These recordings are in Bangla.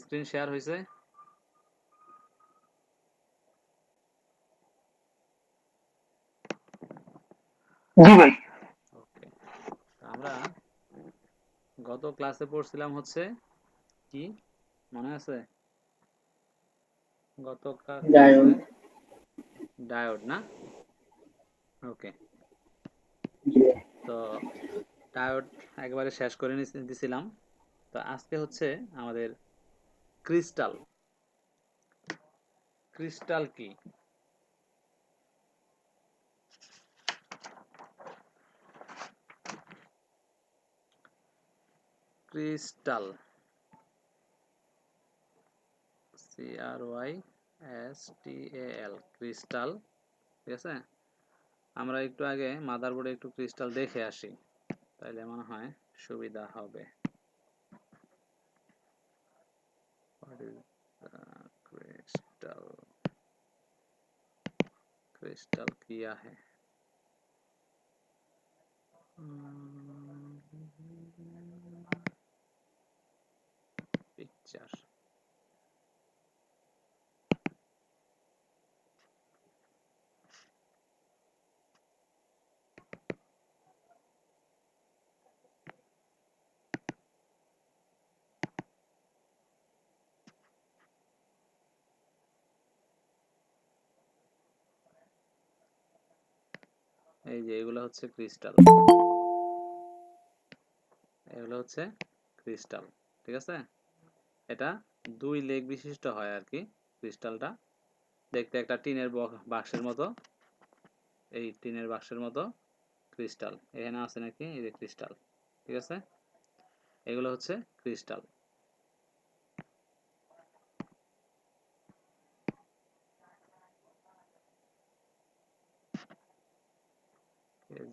স্ক্রিন শেয়ার হয়েছে? জি ভাই। ওকে, আমরা গত ক্লাসে পড়ছিলাম হচ্ছে কি মনে আছে? গত ক্লাসে ডায়োড। ডায়োড না? ওকে, জি। তো ডায়োড একবারে শেষ করে দিছিলাম। তো আজকে হচ্ছে আমাদের ক্রিস্টাল। ক্রিস্টাল কি? Crystal, CRYSTAL, crystal. ঠিক আছে, আমরা একটু আগে মাদারবোর্ডে একটু ক্রিস্টাল দেখে আসি, তাইলে মনে হয় সুবিধা হবে। What is the crystal? Crystal किया है पिक्चर। এই যে এগুলো হচ্ছে ক্রিস্টাল, এগুলো হচ্ছে ক্রিস্টাল। ঠিক আছে, এটা দুই লেগ বিশিষ্ট হয় আর কি। ক্রিস্টালটা দেখতে একটা টিনের বাক্সের মতো, এই টিনের বাক্সের মতো ক্রিস্টাল। এখানে আছে নাকি, এই যে ক্রিস্টাল। ঠিক আছে, এগুলো হচ্ছে ক্রিস্টাল।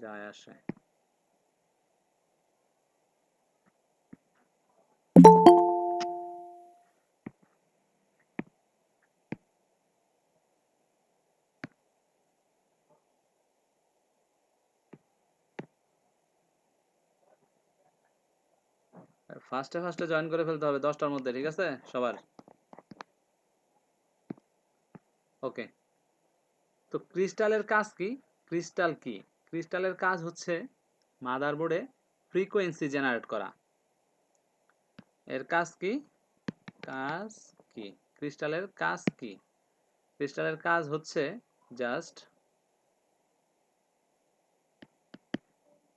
যায় আসে। ফার্স্টে ফার্স্টে জয়েন করে ফেলতে হবে 10টার মধ্যে, ঠিক আছে সবার? ওকে, তো ক্রিস্টালের কাজ কি? ক্রিস্টাল কি? ক্রিস্টালের কাজ হচ্ছে মাদারবোর্ডে ফ্রিকোয়েন্সি জেনারেট করা। এর কাজ কি? কাজ কি? ক্রিস্টালের কাজ কি? ক্রিস্টালের কাজ হচ্ছে just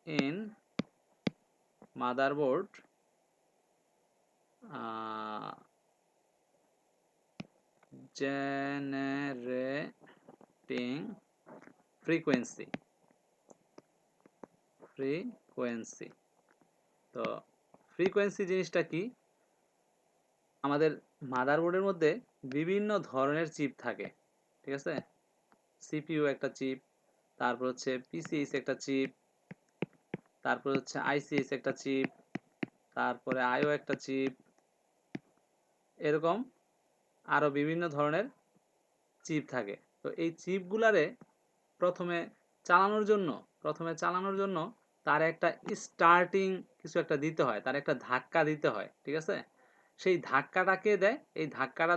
in motherboard generating frequency. Frequency, তো ফ্রিকোয়েন্সি জিনিসটা কি? আমাদের মাদারবোর্ডের মধ্যে বিভিন্ন ধরনের চিপ থাকে, ঠিক আছে? সিপিইউ একটা চিপ, তারপর হচ্ছে পিসিএস একটা চিপ, তারপর হচ্ছে আইসিএস একটা চিপ, তারপরে আইও একটা চিপ, এরকম আরো বিভিন্ন ধরনের চিপ থাকে। তো এই চিপগুলারে প্রথমে চালানোর জন্য তার একটা স্টার্টিং কিছু একটা দিতে হয়, তার একটা ধাক্কা দিতে হয়, ঠিক আছে? সেই ধাক্কাটাকে দেয়, এই ধাক্কাটা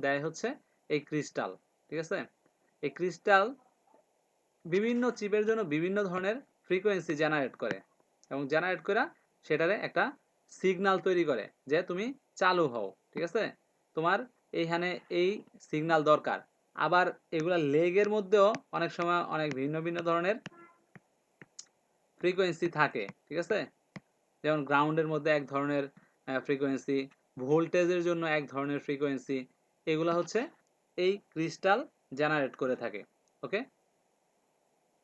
দেয় হচ্ছে এই ক্রিস্টাল। ঠিক আছে, এই ক্রিস্টাল বিভিন্ন চিপের জন্য বিভিন্ন ধরনের ফ্রিকোয়েন্সি জেনারেট করে, এবং জেনারেট করে সেটারে একটা সিগন্যাল তৈরি করে যে তুমি চালু হও। ঠিক আছে, তোমার এইখানে এই সিগন্যাল দরকার। আবার এগুলা লেগের মধ্যেও অনেক সময় অনেক ভিন্ন ভিন্ন ধরনের ফ্রিকোয়েন্সি থাকে, ঠিক আছে? যেমন গ্রাউন্ডের মধ্যে এক ধরনের ফ্রিকোয়েন্সি, ভোল্টেজের জন্য এক ধরনের ফ্রিকোয়েন্সি, এগুলা হচ্ছে এই ক্রিস্টাল জেনারেট করে থাকে। ওকে,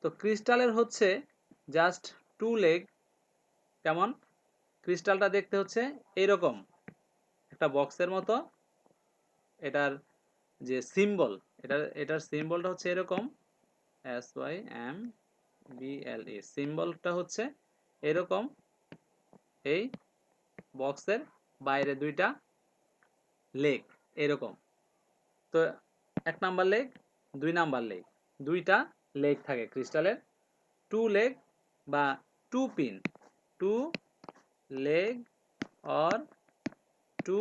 তো ক্রিস্টালের হচ্ছে জাস্ট টু লেগ। কেমন? ক্রিস্টালটা দেখতে হচ্ছে এইরকম একটা বক্সের মতো। এটার যে সিম্বল, এটার সিম্বলটা হচ্ছে এরকম, SYMBLE, সিম্বলটা হচ্ছে এরকম। এই বক্সের বাইরে দুইটা লেগ এরকম। তো 1 নাম্বার লেগ, 2 নাম্বার লেগ, দুইটা লেগ থাকে ক্রিস্টালের। টু লেগ বা two pin, two leg or two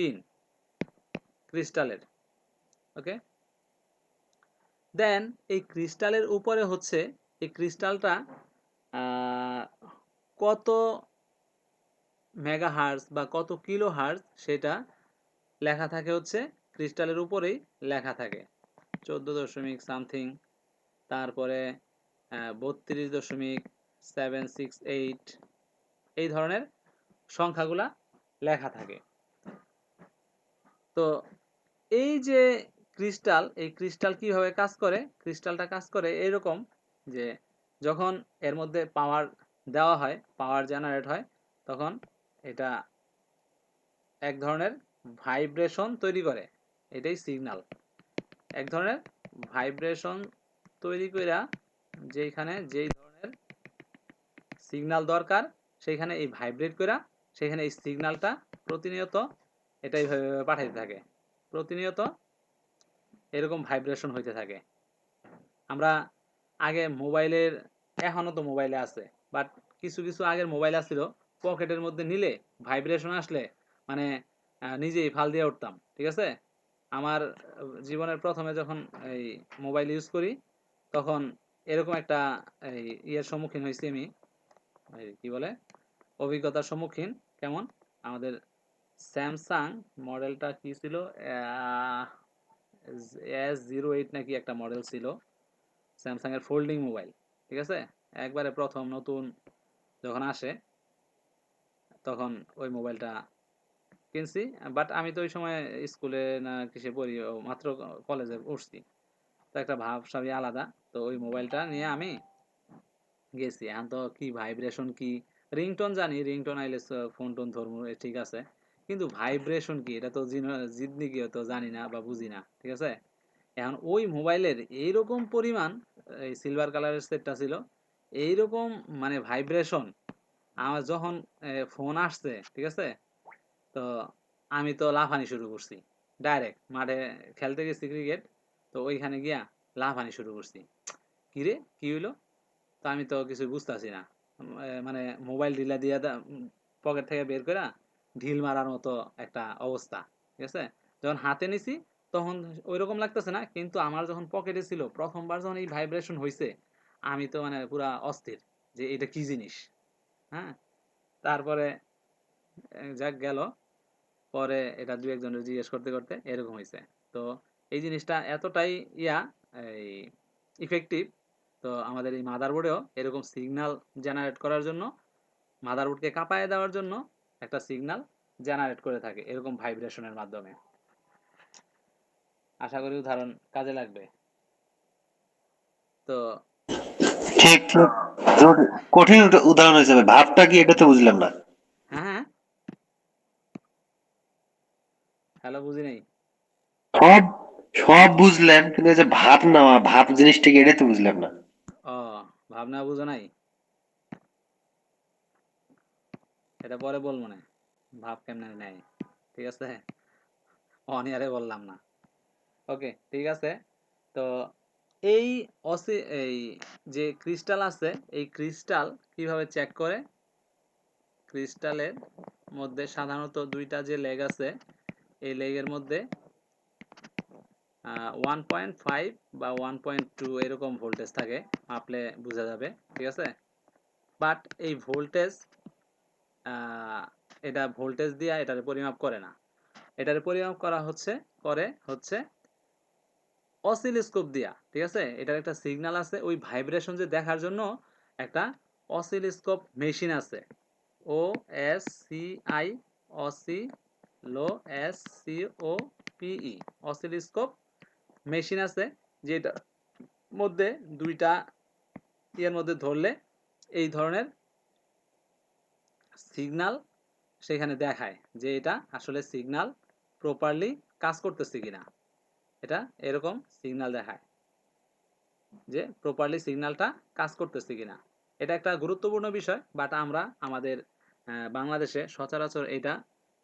pin ক্রিস্টালের। ওকে, দেন এই ক্রিস্টালের উপরে হচ্ছে এই ক্রিস্টালটা কত মেগাহার্জ বা কত কিলো হার্জ সেটা লেখা থাকে হচ্ছে ক্রিস্টালের উপরেই লেখা থাকে 14 দশমিক সামথিং, তারপরে 32.768 এই ধরনের সংখ্যাগুলা লেখা থাকে। তো এই যে ক্রিস্টাল, এই ক্রিস্টাল কিভাবে কাজ করে, ক্রিস্টালটা কাজ করে এইরকম যে যখন এর মধ্যে পাওয়ার দেওয়া হয়, পাওয়ার জেনারেট হয়, তখন এটা এক ধরনের ভাইব্রেশন তৈরি করে, এটাই সিগন্যাল। এক ধরনের ভাইব্রেশন তৈরি কইরা যেখানে যেই ধরনের সিগন্যাল দরকার সেইখানে এই ভাইব্রেট কইরা সেখানে এই সিগন্যালটা প্রতিনিয়ত এটা এইভাবে পাঠাইতে থাকে, প্রতিনিয়ত এরকম ভাইব্রেশন হইতে থাকে। আমরা আগে মোবাইলের, এখনো তো মোবাইলে আছে, বাট কিছু কিছু আগের মোবাইল আসছিল পকেটের মধ্যে নিলে ভাইব্রেশন আসলে মানে নিজেই ফাল দিয়ে উঠতাম। ঠিক আছে, আমার জীবনের প্রথমে যখন এই মোবাইল ইউজ করি তখন এরকম একটা এই ইয়ের সম্মুখীন হয়েছি আমি, এই কি বলে অভিজ্ঞতার সম্মুখীন। কেমন, আমাদের স্যামসাং মডেলটা কি ছিল, S08 নাকি একটা মডেল ছিল, স্যামসাং এর ফোল্ডিং মোবাইল। ঠিক আছে, একবারে প্রথম নতুন যখন আসে তখন ওই মোবাইলটা কিনছি। বাট আমি তো ওই সময় স্কুলে না কিসে পড়ি, মাত্র কলেজে উঠছি, তো একটা ভাবসাবই আলাদা। তো ওই মোবাইলটা নিয়ে আমি গেছি, এখন তো কি ভাইব্রেশন কি, রিংটোন জানি, রিংটোন আইলে ফোন টোন ধরবো ঠিক আছে, কিন্তু ভাইব্রেশন কি এটা তো জিদনি কি তো জানি না বা বুঝি না। ঠিক আছে, এখন ওই মোবাইলের এইরকম পরিমাণ, এই সিলভার কালারের সেটটা ছিল, এইরকম মানে ভাইব্রেশন আমার যখন ফোন আসছে, ঠিক আছে, তো আমি তো লাফানি শুরু করছি, ডাইরেক্ট মাঠে খেলতে গেছি ক্রিকেট, তো ওইখানে গিয়া লাফানি শুরু করছি। কিরে কি হইলো, তো আমি তো কিছু বুঝতেছি না, মানে মোবাইল ঢিলা দিয়া পকেট থেকে বের করে ঢিল মারার মতো একটা অবস্থা। ঠিক আছে, যখন হাতে নিছি তখন ওই রকম লাগতেছে না, কিন্তু আমার যখন পকেটে ছিল প্রথমবার যখন এই ভাইব্রেশন হয়েছে, আমি তো মানে পুরা অস্থির যে এটা কি জিনিস। হ্যাঁ, তারপরে যাক গেল, পরে এটা দু একজনের জিজ্ঞেস করতে করতে এরকম হয়েছে। তো এই জিনিসটা এতটাই ইয়া এই ইফেক্টিভ, তো আমাদের এই মাদারবোর্ডেও এরকম সিগন্যাল জেনারেট করার জন্য, মাদারবোর্ডকে কাঁপায় দেওয়ার জন্য একটা সিগন্যাল জেনারেট করে থাকে এরকম ভাইব্রেশনের মাধ্যমে। আশা করি উদাহরণ কাজে লাগবে। তো ঠিক ঠিক। কঠিন উদাহরণ হিসেবে ভাবটা কি এটা তো বুঝলাম না। হ্যাঁ হ্যাঁ, হ্যালো, বুঝি নাই। সব সব বুঝলেন কিন্তু এই যে ভাব নেওয়া, ভাব জিনিসটা কি এটা তো বুঝলাম না। ও, ভাবনা বুঝো নাই, এটা পরে বলবো না, ভাব কেমনে নেয়। ঠিক আছে, অন ইয়ারে বললাম না। ওকে, ঠিক আছে। তো এই এই যে ক্রিস্টাল আছে, এই ক্রিস্টাল কিভাবে চেক করে, ক্রিস্টালের মধ্যে সাধারণত দুইটা যে লেগ আছে, এই লেগের মধ্যে 1.5 বা 1.2 এরকম ভোল্টেজ থাকে, মাপলে বোঝা যাবে। ঠিক আছে, বাট এই ভোল্টেজ এটা ভোল্টেজ দিয়ে এটার পরিমাপ করে না, এটার পরিমাপ করা হচ্ছে অসিলোস্কোপ দিয়া। ঠিক আছে, এটার একটা সিগন্যাল আছে, ওই ভাইব্রেশন যে দেখার জন্য একটা অসিলোস্কোপ মেশিন আছে, O S C I, oscillo, S C O P E, oscilloscope machine আছে, যেটার মধ্যে দুইটা ইয়ের মধ্যে ধরলে এই ধরনের সিগন্যাল সেখানে দেখায় যে এটা আসলে সিগন্যাল প্রপারলি কাজ করতেছে কিনা, এটা এরকম সিগন্যাল দেখায় যে প্রপারলি সিগন্যালটা কাজ করতেছে কিনা। এটা একটা গুরুত্বপূর্ণ বিষয়, বাট আমরা আমাদের বাংলাদেশে সচরাচর এটা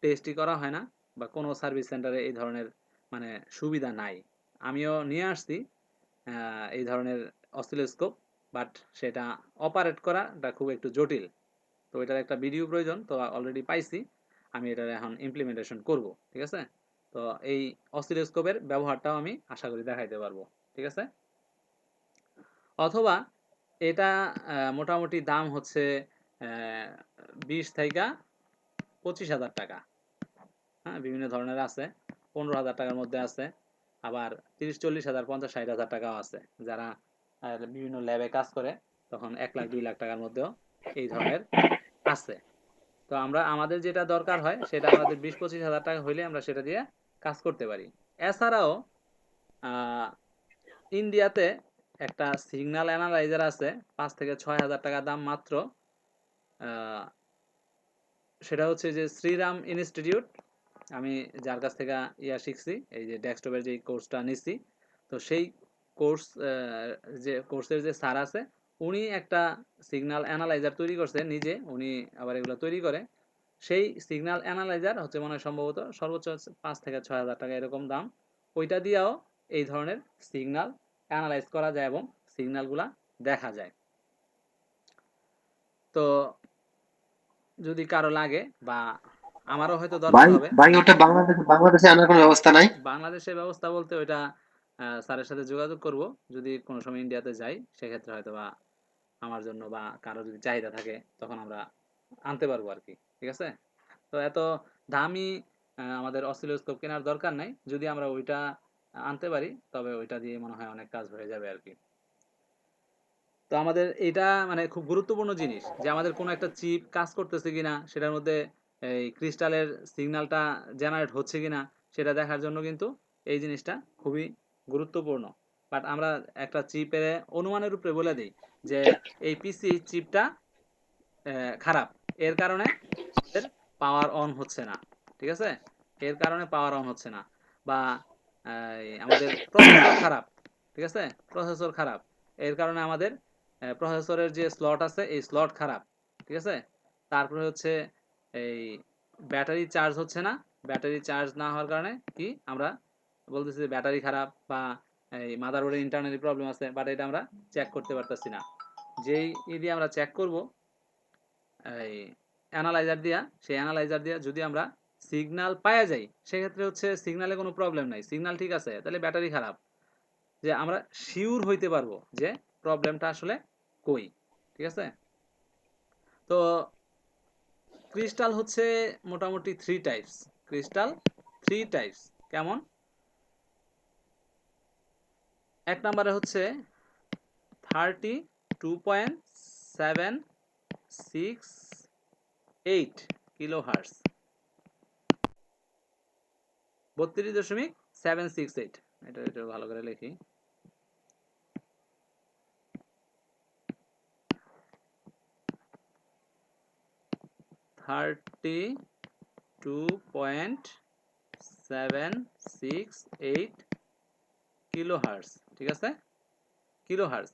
টেস্টই করা হয় না, বা কোনো সার্ভিস সেন্টারে এই ধরনের মানে সুবিধা নাই। আমিও নিয়ে আসছি এই ধরনের অসিলোস্কোপ, বাট সেটা অপারেট করাটা খুব একটু জটিল। তো এটার একটা ভিডিও প্রয়োজন, তো অলরেডি পাইছি, আমি এটা এখন ইমপ্লিমেন্টেশন করব, ঠিক আছে। তো এই অসিলোস্কোপের ব্যবহারটাও আমি আশা করি দেখাইতে পারবো, ঠিক আছে। অথবা এটা মোটামুটি দাম হচ্ছে 20 থেকে 25 হাজার টাকা। হ্যাঁ, বিভিন্ন ধরনের আছে, 15 হাজার টাকার মধ্যে আছে, আবার 30-40 হাজার, 50-60 হাজার টাকাও আছে। যারা বিভিন্ন ল্যাবে কাজ করে তখন 1 লাখ 2 লাখ টাকার মধ্যেও এই ধরনের আছে। তো আমরা আমাদের যেটা দরকার হয় সেটা আমাদের 20-25 হাজার টাকা হইলে আমরা সেটা দিয়ে কাজ করতে পারি। এছাড়াও ইন্ডিয়াতে একটা সিগন্যাল অ্যানালাইজার আছে 5 থেকে 6 হাজার টাকা দাম মাত্র। সেটা হচ্ছে যে শ্রীরাম ইনস্টিটিউট, আমি যার কাছ থেকে শিখছি, এই যে ডেস্কটপের যে কোর্সটা নিছি, তো সেই কোর্স যে কোর্সের যে স্যার আছে উনি একটা সিগন্যাল অ্যানালাইজার তৈরি করছে নিজে, উনি আবার এগুলো তৈরি করে। সেই সিগন্যাল অ্যানালাইজার হচ্ছে মনে হয় সম্ভবত সর্বোচ্চ 5 থেকে 6 হাজার টাকা এরকম দাম। ওইটা দিয়েও এই ধরনের সিগন্যাল অ্যানালাইজ করা যায় এবং সিগন্যালগুলা দেখা যায়। তো যদি কারো লাগে বা আমারও হয়তো দরকার ভাই হবে। ভাই ওটা বাংলাদেশে আনার কোনো ব্যবস্থা নাই? বাংলাদেশের ব্যবস্থা বলতে ওইটা স্যারের সাথে যোগাযোগ করব, যদি কোনো সময় ইন্ডিয়াতে যাই সেক্ষেত্রে হয়তো বা আমার জন্য বা কারো যদি চাহিদা থাকে তখন আমরা আনতে পারবো আর কি, ঠিক আছে। তো এত দামি আমাদের অসিলোস্কোপ কেনার দরকার নাই, যদি আমরা ওইটা আনতে পারি তবে ওইটা দিয়ে মনে হয় অনেক কাজ হয়ে যাবে আর কি। তো আমাদের এটা মানে খুব গুরুত্বপূর্ণ জিনিস যে আমাদের কোনো একটা চিপ কাজ করতেছে কিনা, সেটার মধ্যে এই ক্রিস্টালের সিগন্যালটা জেনারেট হচ্ছে কিনা সেটা দেখার জন্য কিন্তু এই জিনিসটা খুবই গুরুত্বপূর্ণ। বাট আমরা একটা চিপের অনুমানের উপরে বলে দিই যে এই পিসি চিপটা খারাপ, এর কারণে আমাদের পাওয়ার অন হচ্ছে না, ঠিক আছে, এর কারণে পাওয়ার অন হচ্ছে না। বা আমাদের প্রসেসর খারাপ, ঠিক আছে, প্রসেসর খারাপ, এর কারণে আমাদের প্রসেসরের যে স্লট আছে এই স্লট খারাপ, ঠিক আছে। তারপরে হচ্ছে এই ব্যাটারি চার্জ হচ্ছে না, ব্যাটারি চার্জ না হওয়ার কারণে কি আমরা বলতেছি যে ব্যাটারি খারাপ বা এই মাদারবোর্ডের ইন্টারনালি প্রবলেম আছে, বাট এটা আমরা চেক করতে পারতেছি না। যেই দিয়ে আমরা চেক করব এই অ্যানালাইজার দিয়া, সেই অ্যানালাইজার দিয়া যদি আমরা সিগন্যাল পাওয়া যাই সেক্ষেত্রে হচ্ছে সিগন্যালে কোনো প্রবলেম নাই, সিগন্যাল ঠিক আছে, তাহলে ব্যাটারি খারাপ, যে আমরা শিওর হইতে পারবো যে প্রবলেমটা আসলে কই, ঠিক আছে। তো ক্রিস্টাল হচ্ছে মোটামুটি 3 টাইপস। Crystal 3 types. কেমন? এক নম্বরে হচ্ছে 32.768 কিলোহার্টজ, 32.768। এটা এটা ভালো করে লিখি। থার্টি টু পয়েন্ট 768 কিলোহার্টজ, ঠিক আছে, কিলোহার্টজ,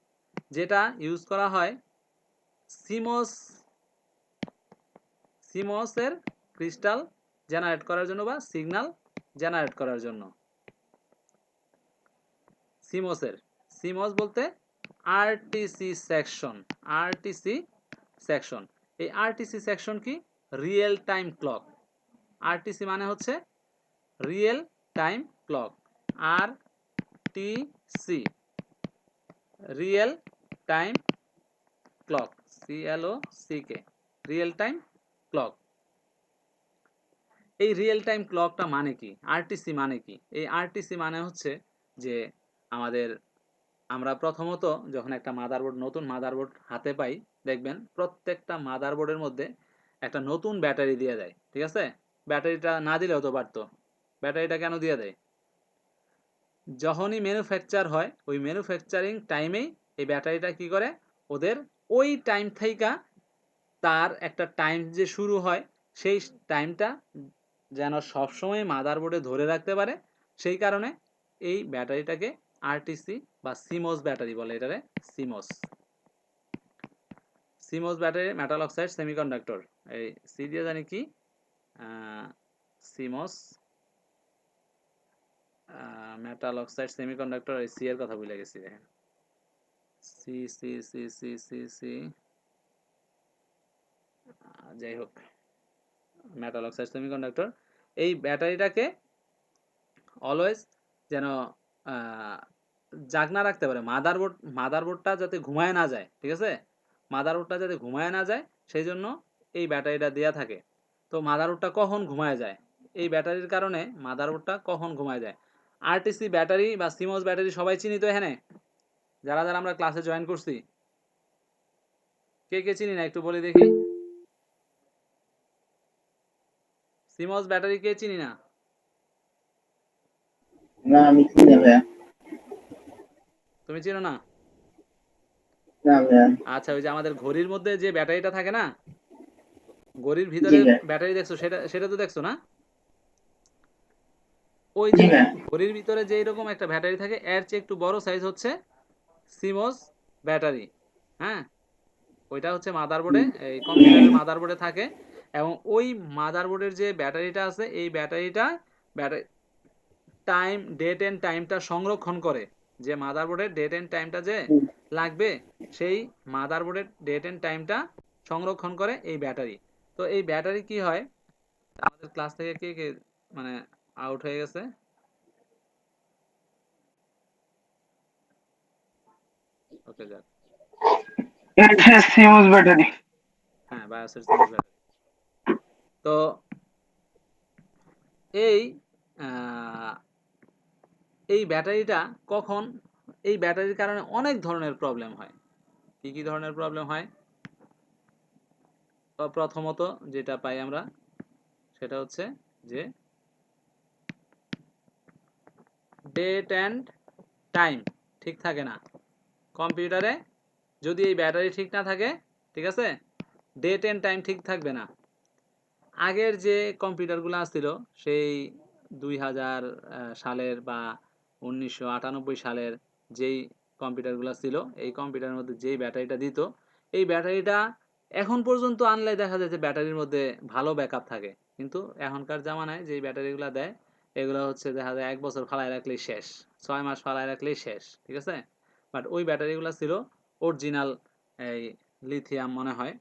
যেটা ইউজ করা হয় সিমস সিমসের ক্রিস্টাল জেনারেট করার জন্য বা সিগন্যাল জেনারেট করার জন্য। সিমসের, সিমস বলতে আরটিসি সেকশন, আরটিসি সেকশন। এই আরটিসি সেকশন কি? Real time clock. আরটিসি মানে হচ্ছে real time clock, R T C, real time clock, CLOCK, real time clock. এই রিয়েল টাইম ক্লকটা মানে কি? আরটিসি মানে কি? এই আরটিসি মানে হচ্ছে যে আমাদের আমরা প্রথমত যখন একটা মাদারবোর্ড, নতুন মাদারবোর্ড হাতে পাই, দেখবেন প্রত্যেকটা মাদারবোর্ডের মধ্যে একটা নতুন ব্যাটারি দিয়ে দেয়, ঠিক আছে। ব্যাটারিটা না দিলেও তো পারতো, ব্যাটারিটা কেন দিয়ে দেয়? যখনই ম্যানুফ্যাকচার হয় ওই ম্যানুফ্যাকচারিং টাইমেই এই ব্যাটারিটা কি করে, ওদের ওই টাইম থেকে তার একটা টাইম যে শুরু হয় সেই টাইমটা যেন সবসময় মাদারবোর্ডে ধরে রাখতে পারে, সেই কারণে এই ব্যাটারিটাকে আরটিসি বা সিমস ব্যাটারি বলে। এটারে CMOS, CMOS battery metal oxide semiconductor. এই সি দিয়ে জানি কি, সিমস মেটাল অক্সাইড সেমিকন্ডাক্টর, এই সি এর কথা ভুলে গেছি, দেখেন, C C C C C C, যাই হোক, মেটাল অক্সাইড সেমিকন্ডাক্টর, এই ব্যাটারিটাকে অলওয়েজ যেন জাগনা রাখতে পারে, মাদারবোর্ডটা যাতে ঘুমায় না যায়, ঠিক আছে, মাদারবোর্ডটা যাতে ঘুমায় না যায় সেই জন্য এই ব্যাটারিটা দেয়া থাকে। তো মাদারবোর্ডটা কখন ঘুমায় যায়, এই ব্যাটারির কারণে মাদারবোর্ডটা কখন ঘুমায় যায়। আরটিসি ব্যাটারি বা সিমস ব্যাটারি সবাই চিনি তো এখানে, যারা যারা আমরা ক্লাসে জয়েন করছি, কে কে চিনি না একটু বলে দেখি। সিমস ব্যাটারি কে চিনি না? না আমি চিনি না ভাইয়া। তুমি চিনো না? না ভাইয়া। আচ্ছা, ওই যে আমাদের ঘড়ির মধ্যে যে ব্যাটারিটা থাকে না, ঘড়ির জি ভিতরে ভাইয়া। ব্যাটারি দেখছো, সেটা সেটা তো দেখছো না? ওই জি যে ভাইয়া। ঘড়ির ভিতরে যে এরকম একটা ব্যাটারি থাকে, এর চেয়ে একটু বড় সাইজ হচ্ছে সিমস ব্যাটারি। হ্যাঁ, ওইটা হচ্ছে মাদারবোর্ডে, এই কম্পিউটারের মাদারবোর্ডে থাকে। এবং ওই মাদারবোর্ডের যে ব্যাটারিটা আছে, এই ব্যাটারিটা ব্যাটারি টাইম, ডেট এন্ড টাইমটা সংরক্ষণ করে। যে মাদারবোর্ডের ডেট এন্ড টাইমটা যে লাগবে, সেই মাদারবোর্ডের ডেট এন্ড টাইমটা সংরক্ষণ করে এই ব্যাটারি। তো এই ব্যাটারি কি হয়, আমাদের ক্লাস থেকে কে কে মানে আউট হয়ে গেছে? ওকে, যাক। এটা সিমস ব্যাটারি। হ্যাঁ, বায়োসের সিমস ব্যাটারি। তো এই আহ, এই ব্যাটারিটা কখন, এই ব্যাটারির কারণে অনেক ধরনের প্রবলেম হয়। কি কি ধরনের প্রবলেম হয়? তো প্রথমত যেটা পাই আমরা, সেটা হচ্ছে যে ডেট অ্যান্ড টাইম ঠিক থাকে না কম্পিউটারে। যদি এই ব্যাটারি ঠিক না থাকে, ঠিক আছে, ডেট অ্যান্ড টাইম ঠিক থাকবে না। আগের যে কম্পিউটারগুলো আসছিল, সেই 2000 সালের বা 1998 সালের যেই কম্পিউটারগুলো ছিল, এই কম্পিউটারের মধ্যে যেই ব্যাটারিটা দিত, এই ব্যাটারিটা এখন পর্যন্ত আনলে দেখা যায় যে ব্যাটারির মধ্যে ভালো ব্যাকআপ থাকে। কিন্তু এখনকার জামানায় যেই ব্যাটারিগুলো দেয়, এগুলো হচ্ছে দেখা যায় 1 বছর ফালায় রাখলেই শেষ, 6 মাস ফালায় রাখলেই শেষ, ঠিক আছে। বাট ওই ব্যাটারিগুলো ছিল অরিজিনাল, এই লিথিয়াম মনে হয়।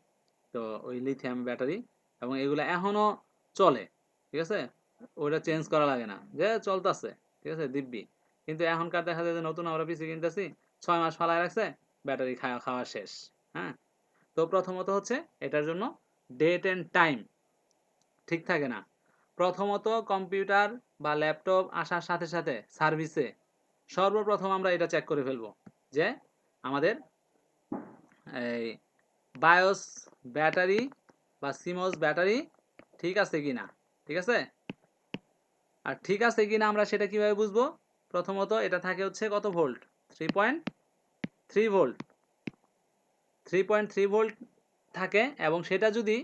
তো ওই লিথিয়াম ব্যাটারি, এবং এগুলো এখনো চলে, ঠিক আছে, ওটা চেঞ্জ করা লাগে না, যে চলতেছে, ঠিক আছে, দিব্যি। কিন্তু এখনকার দেখা যায় যে নতুন আমরা পিসি কিনতেছি, 6 মাস ফালায় রাখছে, ব্যাটারি খাওয়া খাওয়া শেষ। হ্যাঁ, তো প্রথমত হচ্ছে এটার জন্য ডেট এন্ড টাইম ঠিক থাকে না। প্রথমত কম্পিউটার বা ল্যাপটপ আসার সাথে সাথে সার্ভিসে সর্বপ্রথম আমরা এটা চেক করে ফেলবো যে আমাদের এই বায়োস ব্যাটারি বা সিমস ব্যাটারি ঠিক আছে কিনা, ঠিক আছে। আর ঠিক আছে কিনা আমরা সেটা কিভাবে বুঝবো? প্রথমত এটা থাকে হচ্ছে কত ভোল্ট, 3.3 ভোল্ট, 3.3 ভোল্ট থাকে। এবং সেটা যদি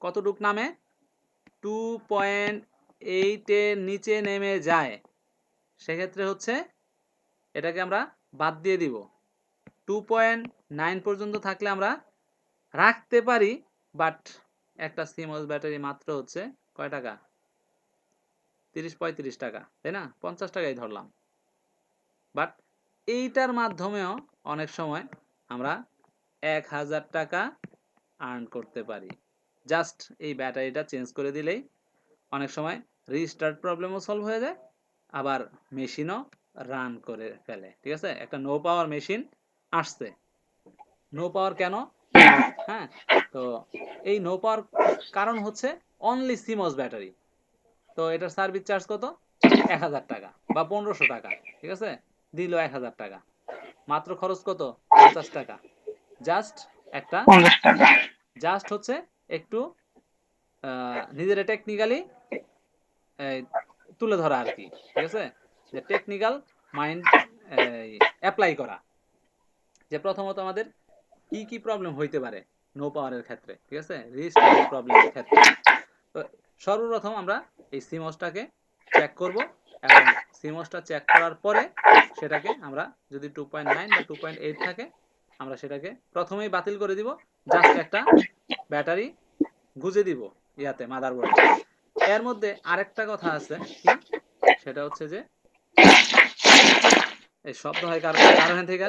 কতটুক নামে, 2.8-এর নিচে নেমে যায়, সেক্ষেত্রে হচ্ছে এটাকে আমরা বাদ দিয়ে দিব। 2.9 পর্যন্ত থাকলে আমরা রাখতে পারি। বাট একটা সিমস ব্যাটারি মাত্র হচ্ছে কয় টাকা, 30-35 টাকা, তাই না, 50 টাকাই ধরলাম। বাট এইটার মাধ্যমেও অনেক সময় আমরা 1000 টাকা আর্ন করতে পারি, জাস্ট এই ব্যাটারিটা চেঞ্জ করে দিলেই। অনেক সময় রিস্টার্ট প্রবলেমও সলভ হয়ে যায়, আবার মেশিনও রান করে ফেলে, ঠিক আছে। একটা নো পাওয়ার মেশিন আসছে। নো পাওয়ার কেন? হ্যাঁ, তো এই নো পাওয়ার কারণ হচ্ছে অনলি সিমস ব্যাটারি। তো এটার সার্ভিস চার্জ কত? 1000 টাকা বা 1500 টাকা, ঠিক আছে, দিল 1000 টাকা। মাত্র খরচ কত? 50 টাকা। জাস্ট একটা, 50 টাকা। জাস্ট হচ্ছে একটু নিজের টেকনিক্যালি তুলে ধরা আর কি, ঠিক আছে, যে টেকনিক্যাল মাইন্ড অ্যাপ্লাই করা, যে প্রথমত আমাদের কি কি প্রবলেম হইতে পারে নো পাওয়ারের ক্ষেত্রে, ঠিক আছে, রিস্টার্টের প্রবলেমের ক্ষেত্রে। তো সর্বপ্রথম আমরা এই সিমসটাকে চেক করব, এবং সিমসটা চেক করার পরে সেটাকে আমরা, যদি 2.9 বা 2.8 থাকে, আমরা সেটাকে প্রথমেই বাতিল করে দিব, জাস্ট একটা ব্যাটারি গুজে দিব ইয়াতে, মাদারবোর্ডে। এর মধ্যে আরেকটা কথা আছে কি, সেটা হচ্ছে যে এই শব্দ হয় কারো এখান থেকে।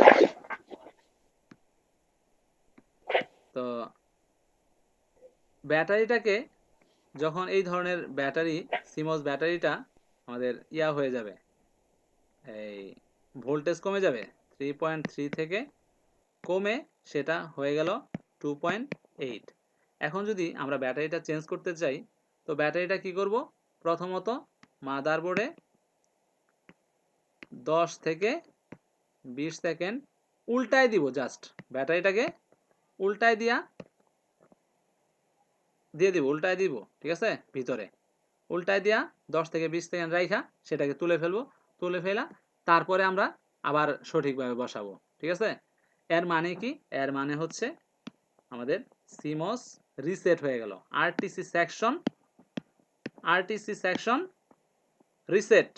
তো ব্যাটারিটাকে যখন এই ধরনের ব্যাটারি সিমস ব্যাটারিটা আমাদের হয়ে যাবে, এই ভোল্টেজ কমে যাবে 3.3 থেকে কমে সেটা হয়ে গেল 2.8। এখন যদি আমরা ব্যাটারিটা চেঞ্জ করতে চাই, তো ব্যাটারিটা কি করব, প্রথমত মাদারবোর্ডে 10 থেকে 20 সেকেন্ড উল্টায় দিব, জাস্ট ব্যাটারিটাকে উল্টায় দিয়ে দিব, উল্টায় দিব, ঠিক আছে, ভিতরে উল্টায় দিয়া 10 থেকে 20 সেকেন্ড রাইখা সেটাকে তুলে ফেলবো, তুলে ফেলা তারপরে আমরা আবার সঠিকভাবে বসাবো, ঠিক আছে। এর মানে কি, এর মানে হচ্ছে আমাদের সিমস রিসেট হয়ে গেল, আরটিসি সেকশন রিসেট,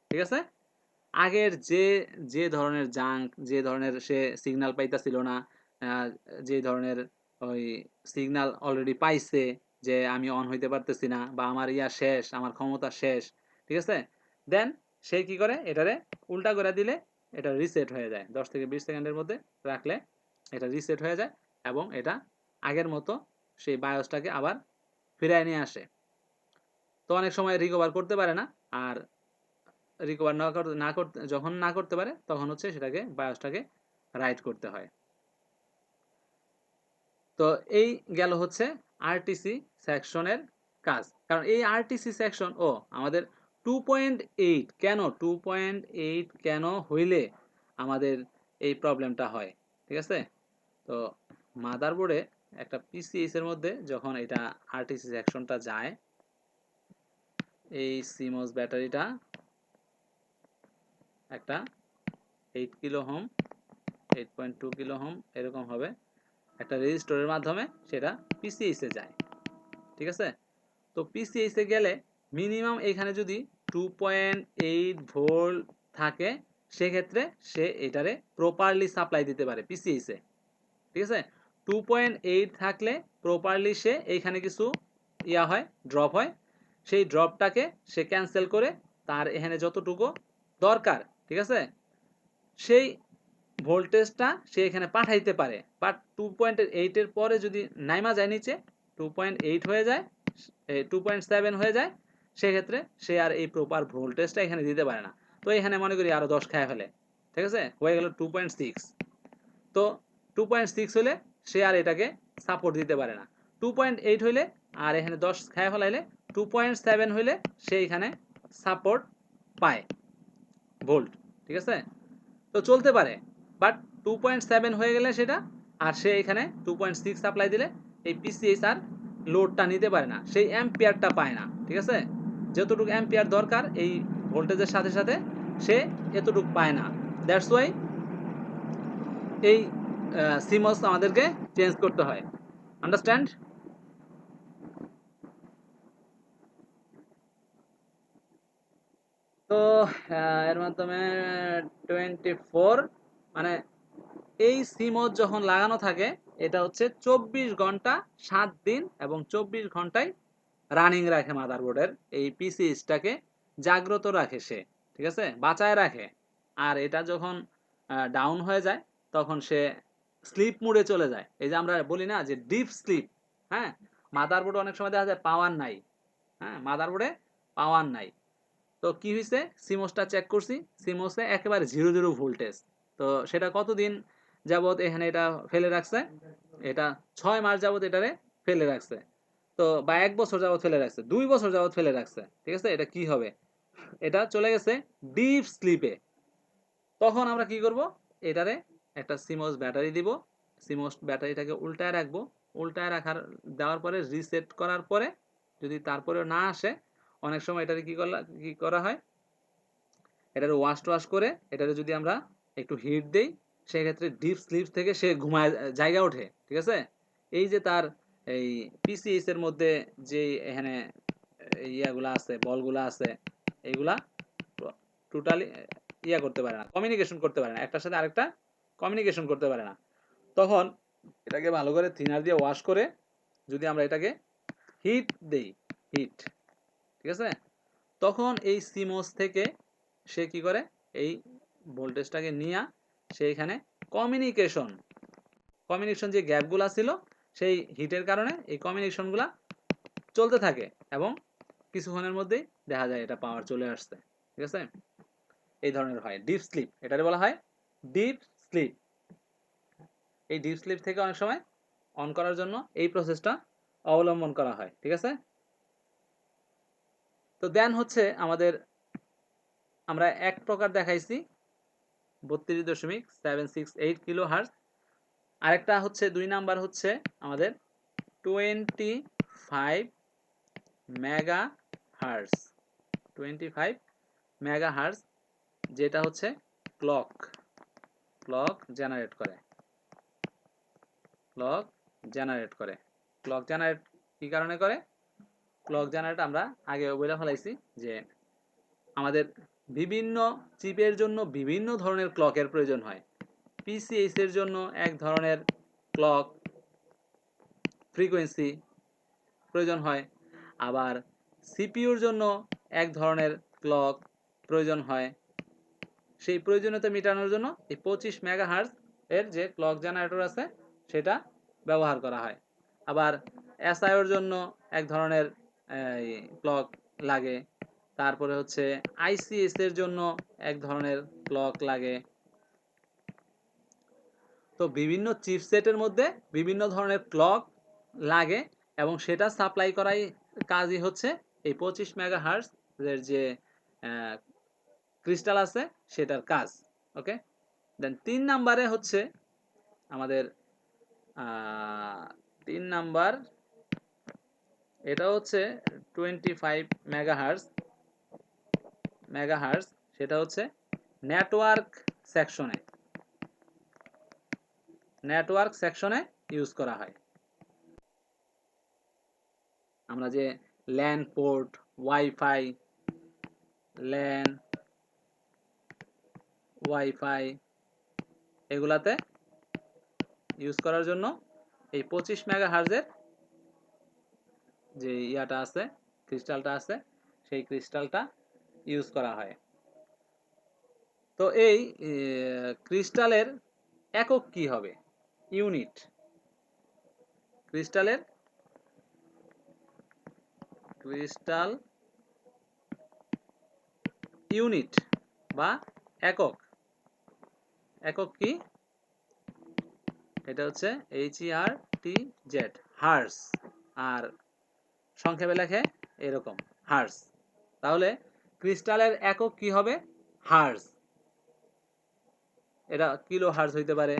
ঠিক আছে। আগের যে ধরনের জাঙ্ক, যে ধরনের সে সিগন্যাল পাইতাছিল না, যে ধরনের ওই সিগন্যাল অলরেডি পাইছে যে আমি অন হইতে পারতেছি না বা আমার শেষ, আমার ক্ষমতা শেষ, ঠিক আছে, দেন সে কি করে, এটারে উল্টা করে দিলে এটা রিসেট হয়ে যায়, 10 থেকে 20 সেকেন্ডের মধ্যে রাখলে এটা রিসেট হয়ে যায় এবং এটা আগের মতো সেই বায়োসটাকে আবার ফিরিয়ে নিয়ে আসে। তো অনেক সময় রিকভার করতে পারে না, আর রিকভার না করতে যখন না করতে পারে তখন হচ্ছে সেটাকে বায়োসটাকে রাইট করতে হয়। তো এই গেল হচ্ছে আরটিসি সেকশনের কাজ। কারণ এই আরটিসি সেকশন আমাদের 2.8 কেন 2.8 কেন হইলে আমাদের এই প্রবলেমটা হয়, ঠিক আছে। তো মাদারবোর্ডে একটা পিসিএস এর মধ্যে যখন এটা আরটিসি সেকশনটা যায়, এই সিমস ব্যাটারিটা একটা 8 কিলো হোম 8.2 কিলো হোম এরকম হবে, একটা রেজিস্টরের মাধ্যমে সেটা পিসিএস এ যায়, ঠিক আছে। তো পিসিএস এ গেলে মিনিমাম এখানে যদি 2.8 ভোল্ট থাকে, সেক্ষেত্রে সে এটারে প্রপারলি সাপ্লাই দিতে পারে পিসিএস এ, ঠিক আছে। 2.8 থাকলে প্রপারলি সে এইখানে কিছু হয়, ড্রপ হয়, সেই ড্রপটাকে সে ক্যান্সেল করে তার এখানে যতটুকু দরকার, ঠিক আছে, সেই ভোল্টেজটা সে এখানে পাঠাইতে পারে। বাট 2.8 এর পরে যদি নাইমা যায় নিচে, 2.8 হয়ে যায়, 2.7 হয়ে যায়, সেক্ষেত্রে সে আর এই প্রপার ভোল্টেজটা এখানে দিতে পারে না। তো এখানে মনে করি আরো 10 খায় ফেলে, ঠিক আছে, হয়ে গেল 2.6। তো 2.6 হলে সে আর এটাকে সাপোর্ট দিতে পারে না, 2.8 হইলে আর এখানে 10 খায় ফেলাইলে 2.7 হইলে সে এখানে সাপোর্ট পায় ভোল্ট, ঠিক আছে। তো চলতে পারে, বাট 2.7 হয়ে গেলে সেটা আর সে এখানে 2.6 সাপ্লাই দিলে এই পিসিএস আর লোডটা নিতে পারে না, সেই অ্যাম্পিয়ারটা পায় না, ঠিক আছে। যতটুকু অ্যাম্পিয়ার দরকার এই ভোল্টেজের সাথে সাথে সে এতটুকু পায় না। দ্যাটস ওয়াই এই সিমস আমাদেরকে চেঞ্জ করতে হয়, আন্ডারস্ট্যান্ড। তো এর মাধ্যমে 24 মানে এই সিমস যখন লাগানো থাকে, এটা হচ্ছে 24 ঘন্টা 7 দিন এবং 24 ঘন্টায় রানিং রাখে মাদারবোর্ডের এই পিসিএসটাকে, জাগ্রত রাখে সে, ঠিক আছে, বাঁচায় রাখে। আর এটা যখন ডাউন হয়ে যায় তখন সে স্লিপ মোডে চলে যায়, এই যে আমরা বলি না যে ডিপ স্লিপ। হ্যাঁ, মাদারবোর্ডে অনেক সময় দেখা যায় পাওয়ার নাই, হ্যাঁ, মাদারবোর্ডে পাওয়ার নাই। তো কি হয়েছে, সিমসটা চেক করছি, সিমসে একেবারে 0 ভোল্টেজ। তো সেটা কতদিন যাবত এখানে এটা ফেলে রাখছে, এটা 6 মাস যাবত এটারে ফেলে রাখছে, তো বা 1 বছর যাবত ফেলে রাখছে, 2 বছর যাবত ফেলে রাখছে, ঠিক আছে। এটা কি হবে, এটা চলে গেছে ডিপ স্লিপে। তখন আমরা কি করব, এটারে একটা সিমস ব্যাটারি দিব, সিমস ব্যাটারিটাকে উল্টায় রাখবো, উল্টায় দেওয়ার পরে রিসেট করার পরে যদি তারপরেও না আসে, অনেক সময় এটারে কি করা হয়, এটারে ওয়াশ করে এটারে যদি আমরা একটু হিট দেই, সেক্ষেত্রে ডিপ স্লিপ থেকে সে ঘুমায় জায়গা ওঠে, ঠিক আছে। এই যে তার এই পিসিএস এর মধ্যে যে এখানে ইয়াগুলা আছে, বলগুলা আছে, এইগুলা টোটালি করতে পারে না, কমিউনিকেশন করতে পারে না, একটার সাথে আরেকটা কমিউনিকেশন করতে পারে না। তখন এটাকে ভালো করে থিনার দিয়ে ওয়াশ করে যদি আমরা এটাকে হিট দেই, হিট, ঠিক আছে, তখন এই সিমস থেকে সে কি করে, এই ভোল্টেজটাকে নিয়ে সে এখানে কমিউনিকেশন যে গ্যাপগুলা ছিল সেই হিটের কারণে এই কমিউনিকেশনগুলা চলতে থাকে এবং কিছুক্ষণের মধ্যেই দেখা যায় এটা পাওয়ার চলে আসছে, ঠিক আছে। এই ধরনের হয় ডিপ স্লিপ, এটাকে বলা হয় ডিপ স্লিপ। এই ডিপ স্লিপ থেকে অনেক সময় অন করার জন্য এই প্রসেসটা অবলম্বন করা হয়, ঠিক আছে। তো দেন হচ্ছে আমাদের, আমরা এক প্রকার দেখাইছি 32.768 কিলো হার্জ। আরেকটা হচ্ছে 2 নাম্বার হচ্ছে আমাদের 25 মেগা হার্জ, 25 মেগা হার্জ, যেটা হচ্ছে ক্লক জেনারেট করে, ক্লক জেনারেট কি কারণে করে? ক্লক জেনারেট আমরা আগে বলে ফেলাইছি যে আমাদের বিভিন্ন চিপের জন্য বিভিন্ন ধরনের ক্লকের প্রয়োজন হয়। পিসিএইচ এর জন্য এক ধরনের ক্লক ফ্রিকোয়েন্সি প্রয়োজন হয়, আবার সিপিইউর জন্য এক ধরনের ক্লক প্রয়োজন হয়। সেই প্রয়োজনীয়তা মেটানোর জন্য এই 25 মেগাহার্জ এর যে ক্লক জেনারেটর আছে সেটা ব্যবহার করা হয়। আবার এসআইওর জন্য এক ধরনের ক্লক লাগে, তারপরে হচ্ছে আইসিএস এর জন্য এক ধরনের ক্লক লাগে। তো বিভিন্ন চিপসেটের মধ্যে বিভিন্ন ধরনের ক্লক লাগে এবং সেটা সাপ্লাই করাই কাজই হচ্ছে এই 25 মেগাহার্জ এর যে ক্রিস্টাল আছে সেটার কাজ। ওকে, দেন 3 নাম্বারে হচ্ছে আমাদের 3 নাম্বার, এটা হচ্ছে 25 মেগাহার্জ, সেটা হচ্ছে নেটওয়ার্ক সেকশনে ইউজ করা হয়। আমরা যে ল্যান পোর্ট, ওয়াইফাই, এগুলাতে ইউজ করার জন্য এই 25 মেগাহার্জের যে ইয়াটা আছে, ক্রিস্টালটা আছে, সেই ক্রিস্টালটা ইউজ করা হয়। তো এই ক্রিস্টালের একক কি হবে? ইউনিট। ক্রিস্টাল ইউনিট বা একক কি? এটা হচ্ছে HERTZ, হার্জ, আর সংক্ষেপে লেখে এরকম হার্জ। তাহলে ক্রিস্টালের একক কি হবে? হার্জ। এটা কিলো হার্জ হইতে পারে,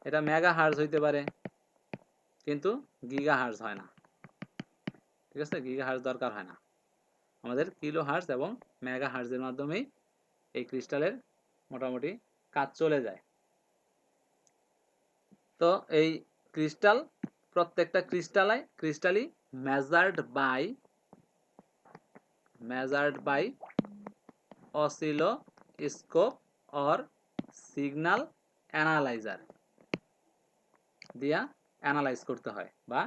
এটা মেগা হার্জ হইতে পারে, কিন্তু গিগা হার্জ হয় না, ঠিক আছে। গিগা হার্জ দরকার হয় না, আমাদের কিলো হার্জ এবং মেগা হার্জের মাধ্যমেই এই ক্রিস্টালের মোটামুটি কাজ চলে যায়। তো এই ক্রিস্টাল, প্রত্যেকটা ক্রিস্টালই measured by oscilloscope or signal analyser দিয়া অ্যানালাইজ করতে হয় বা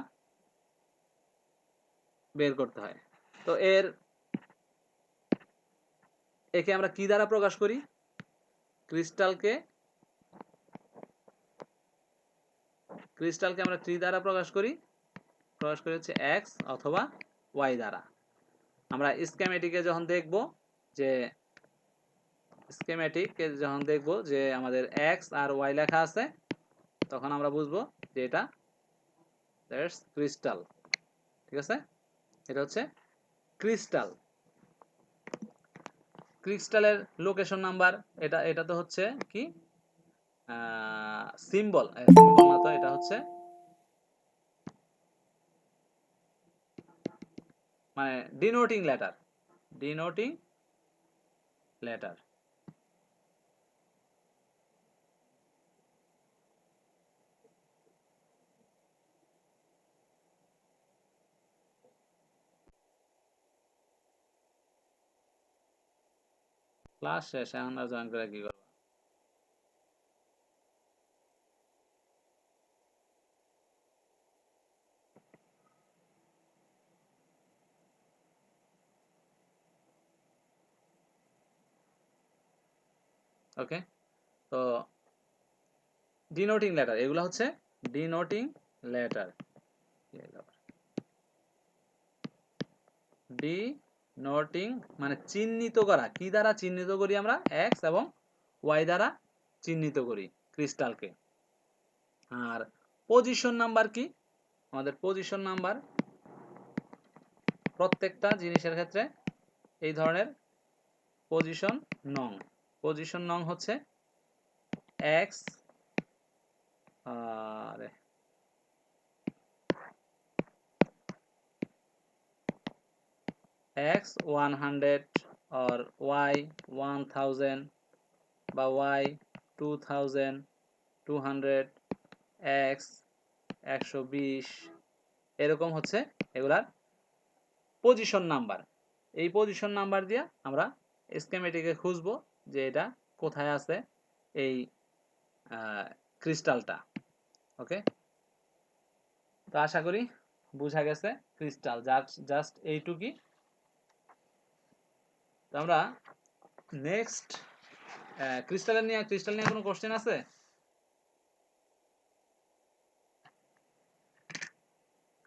বের করতে হয়। তো একে আমরা কি দ্বারা প্রকাশ করি? ক্রিস্টালকে আমরা কি দ্বারা প্রকাশ করি হচ্ছে এক্স অথবা ওয়াই দ্বারা। আমরা স্কেমেটিকে যখন দেখব যে আমাদের এক্স আর ওয়াই লেখা আছে, তখন আমরা বুঝবো যে এটা ক্রিস্টাল, ঠিক আছে। এটা হচ্ছে ক্রিস্টালের লোকেশন নাম্বার। এটা তো হচ্ছে কি সিম্বল না, তো এটা হচ্ছে মানে ডিনোটিং লেটার। ক্লাস শেষ, এখন আর জয়েন করে কি করবো? ওকে, তো ডিনোটিং লেটার, এগুলো হচ্ছে ডিনোটিং লেটার। ডিনোটিং মানে চিহ্নিত করা, কি দ্বারা চিহ্নিত করি আমরা, এক্স এবং ওয়াই দ্বারা চিহ্নিত করি ক্রিস্টালকে। আর পজিশন নাম্বার কি, আমাদের পজিশন নাম্বার প্রত্যেকটা জিনিসের ক্ষেত্রে এই ধরনের পজিশন নং, পজিশন নং হচ্ছে এক্স আরে x 100 or y 1000 বা y 2000 200 x 120 এরকম হচ্ছে এগুলার পজিশন নাম্বার। এই পজিশন নাম্বার দিয়ে আমরা স্কেমেটিকে খুঁজবো যে এটা কোথায় আছে এই ক্রিস্টালটা। ওকে, তো আশা করি বুঝা গেছে ক্রিস্টাল জাস্ট এইটুকুই। তো আমরা নেক্সট ক্রিস্টাল নিয়ে কোনো কোশ্চেন আছে?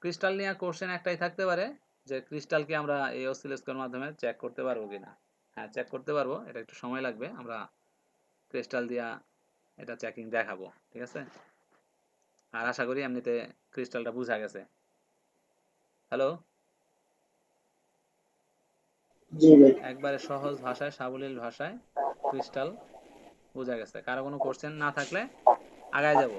ক্রিস্টাল নিয়ে কোশ্চেন একটাই থাকতে পারে যে ক্রিস্টালকে আমরা এই অসিলোস্কোপের মাধ্যমে চেক করতে পারবো কিনা। হ্যাঁ, চেক করতে পারবো, এটা একটু সময় লাগবে, আমরা ক্রিস্টাল দিয়া এটা চেকিং দেখাবো, ঠিক আছে। আর আশা করি এমনিতে ক্রিস্টালটা বোঝা গেছে। হ্যালো, জি ভাই। একবারে সহজ ভাষায় সাবলীল ভাষায় ক্রিস্টাল বোঝা গেছে। কারো কোনো কোশ্চেন না থাকলে আগায় যাব।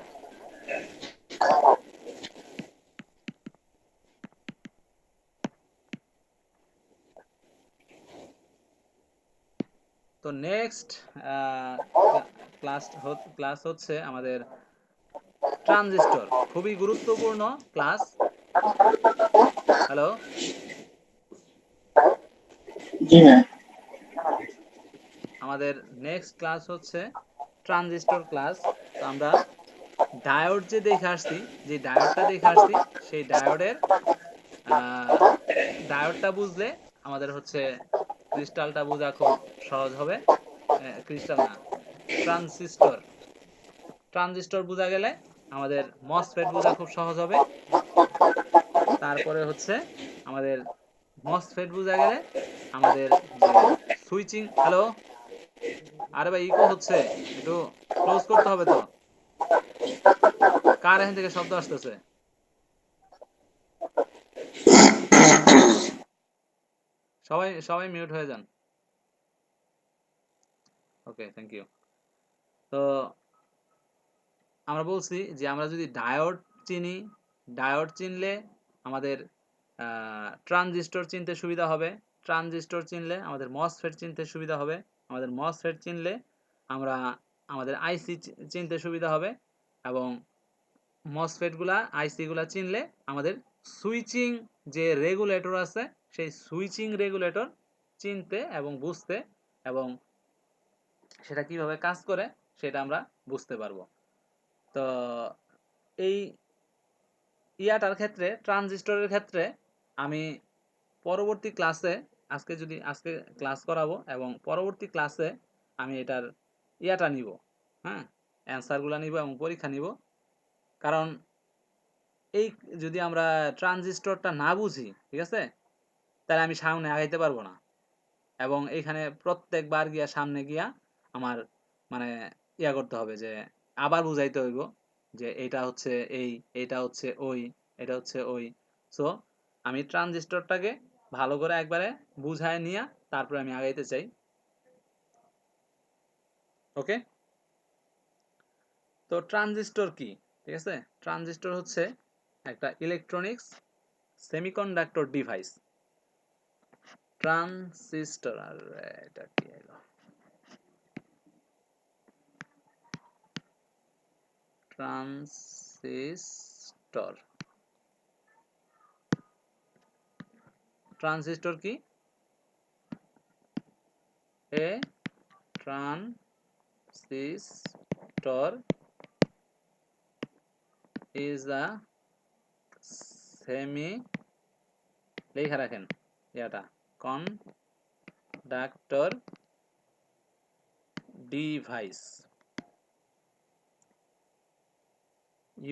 তো নেক্সট ক্লাস হচ্ছে আমাদের ট্রানজিস্টর, খুবই গুরুত্বপূর্ণ ক্লাস। হ্যালো, জি হ্যাঁ। আমাদের নেক্সট ক্লাস হচ্ছে ট্রানজিস্টর ক্লাস। তো আমরা ডায়োড যে দেখে আসছি, যে ডায়োডটা দেখে আসছি, সেই ডায়োডটা বুঝলে আমাদের হচ্ছে ক্রিস্টালটা বোঝা খুব সহজ হবে। ক্রিস্টাল না, ট্রানজিস্টর, ট্রানজিস্টর বোঝা গেলে আমাদের মসফেট বোঝা খুব সহজ হবে। তারপরে হচ্ছে আমাদের মসফেট বোঝা গেলে আমাদের যে সুইচিং, হ্যালো, আরে ভাই ইকো হচ্ছে, একটু ক্লোজ করতে হবে তো। কার এখান থেকে শব্দ আসতেছে? সবাই সবাই মিউট হয়ে যান। ওকে, থ্যাংক ইউ। তো আমরা বলছি যে আমরা যদি ডায়োড চিনি, ডায়োড চিনলে আমাদের ট্রানজিস্টর চিনতে সুবিধা হবে, ট্রানজিস্টর চিনলে আমাদের মসফেট চিনতে সুবিধা হবে, আমাদের মসফেট চিনলে আমরা আমাদের আইসি চিনতে সুবিধা হবে, এবং মসফেটগুলা আইসিগুলা চিনলে আমাদের সুইচিং যে রেগুলেটর আছে সেই সুইচিং রেগুলেটর চিনতে এবং বুঝতে এবং সেটা কিভাবে কাজ করে সেটা আমরা বুঝতে পারবো। তো এই ইয়াটার ক্ষেত্রে, ট্রানজিস্টরের ক্ষেত্রে আমি পরবর্তী ক্লাসে, আজকে ক্লাস করাবো এবং পরবর্তী ক্লাসে আমি এটার ইয়াটা নিব, হ্যাঁ, অ্যান্সারগুলো নিব এবং পরীক্ষা নিব। কারণ এই যদি আমরা ট্রানজিস্টরটা না বুঝি, ঠিক আছে, তাহলে আমি সামনে আগাইতে পারবো না, এবং এইখানে প্রত্যেকবার গিয়া সামনে গিয়া আমার মানে ইয়া করতে হবে যে আবার বুঝাইতে হইব যে এটা হচ্ছে এই, এটা হচ্ছে ওই, এটা হচ্ছে ওই। সো আমি ট্রানজিস্টরটাকে ভালো করে একবারে বুঝায় নিয়ে তারপরে আমি আগাইতে চাই। ওকে, তো ট্রানজিস্টর কি, ঠিক আছে, ট্রানজিস্টর হচ্ছে একটা ইলেকট্রনিক্স সেমিকন্ডাক্টর ডিভাইস। ট্রানজিস্টর, আর এটা কি হলো, ট্রানজিস্টর, ট্রানজিস্টর কি, এ ট্রানজিস্টর ইজ আ সেমি, লেখা রাখেন ইয়াটা, conductor device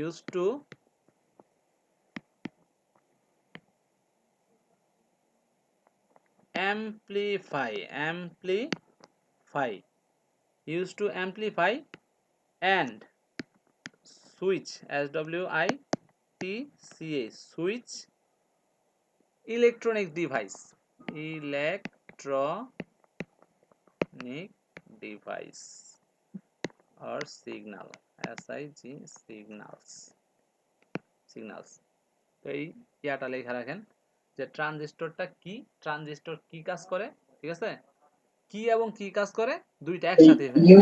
used to amplify used to amplify and switch switch switch electronic device or signal signals তো এই ইয়াটা লেখা রাখেন যে ট্রানজিস্টরটা কি, ট্রানজিস্টর কি কাজ করে, ঠিক আছে, কি এবং কি কাজ করে দুইটা এই একসাথে হয়ে যায়।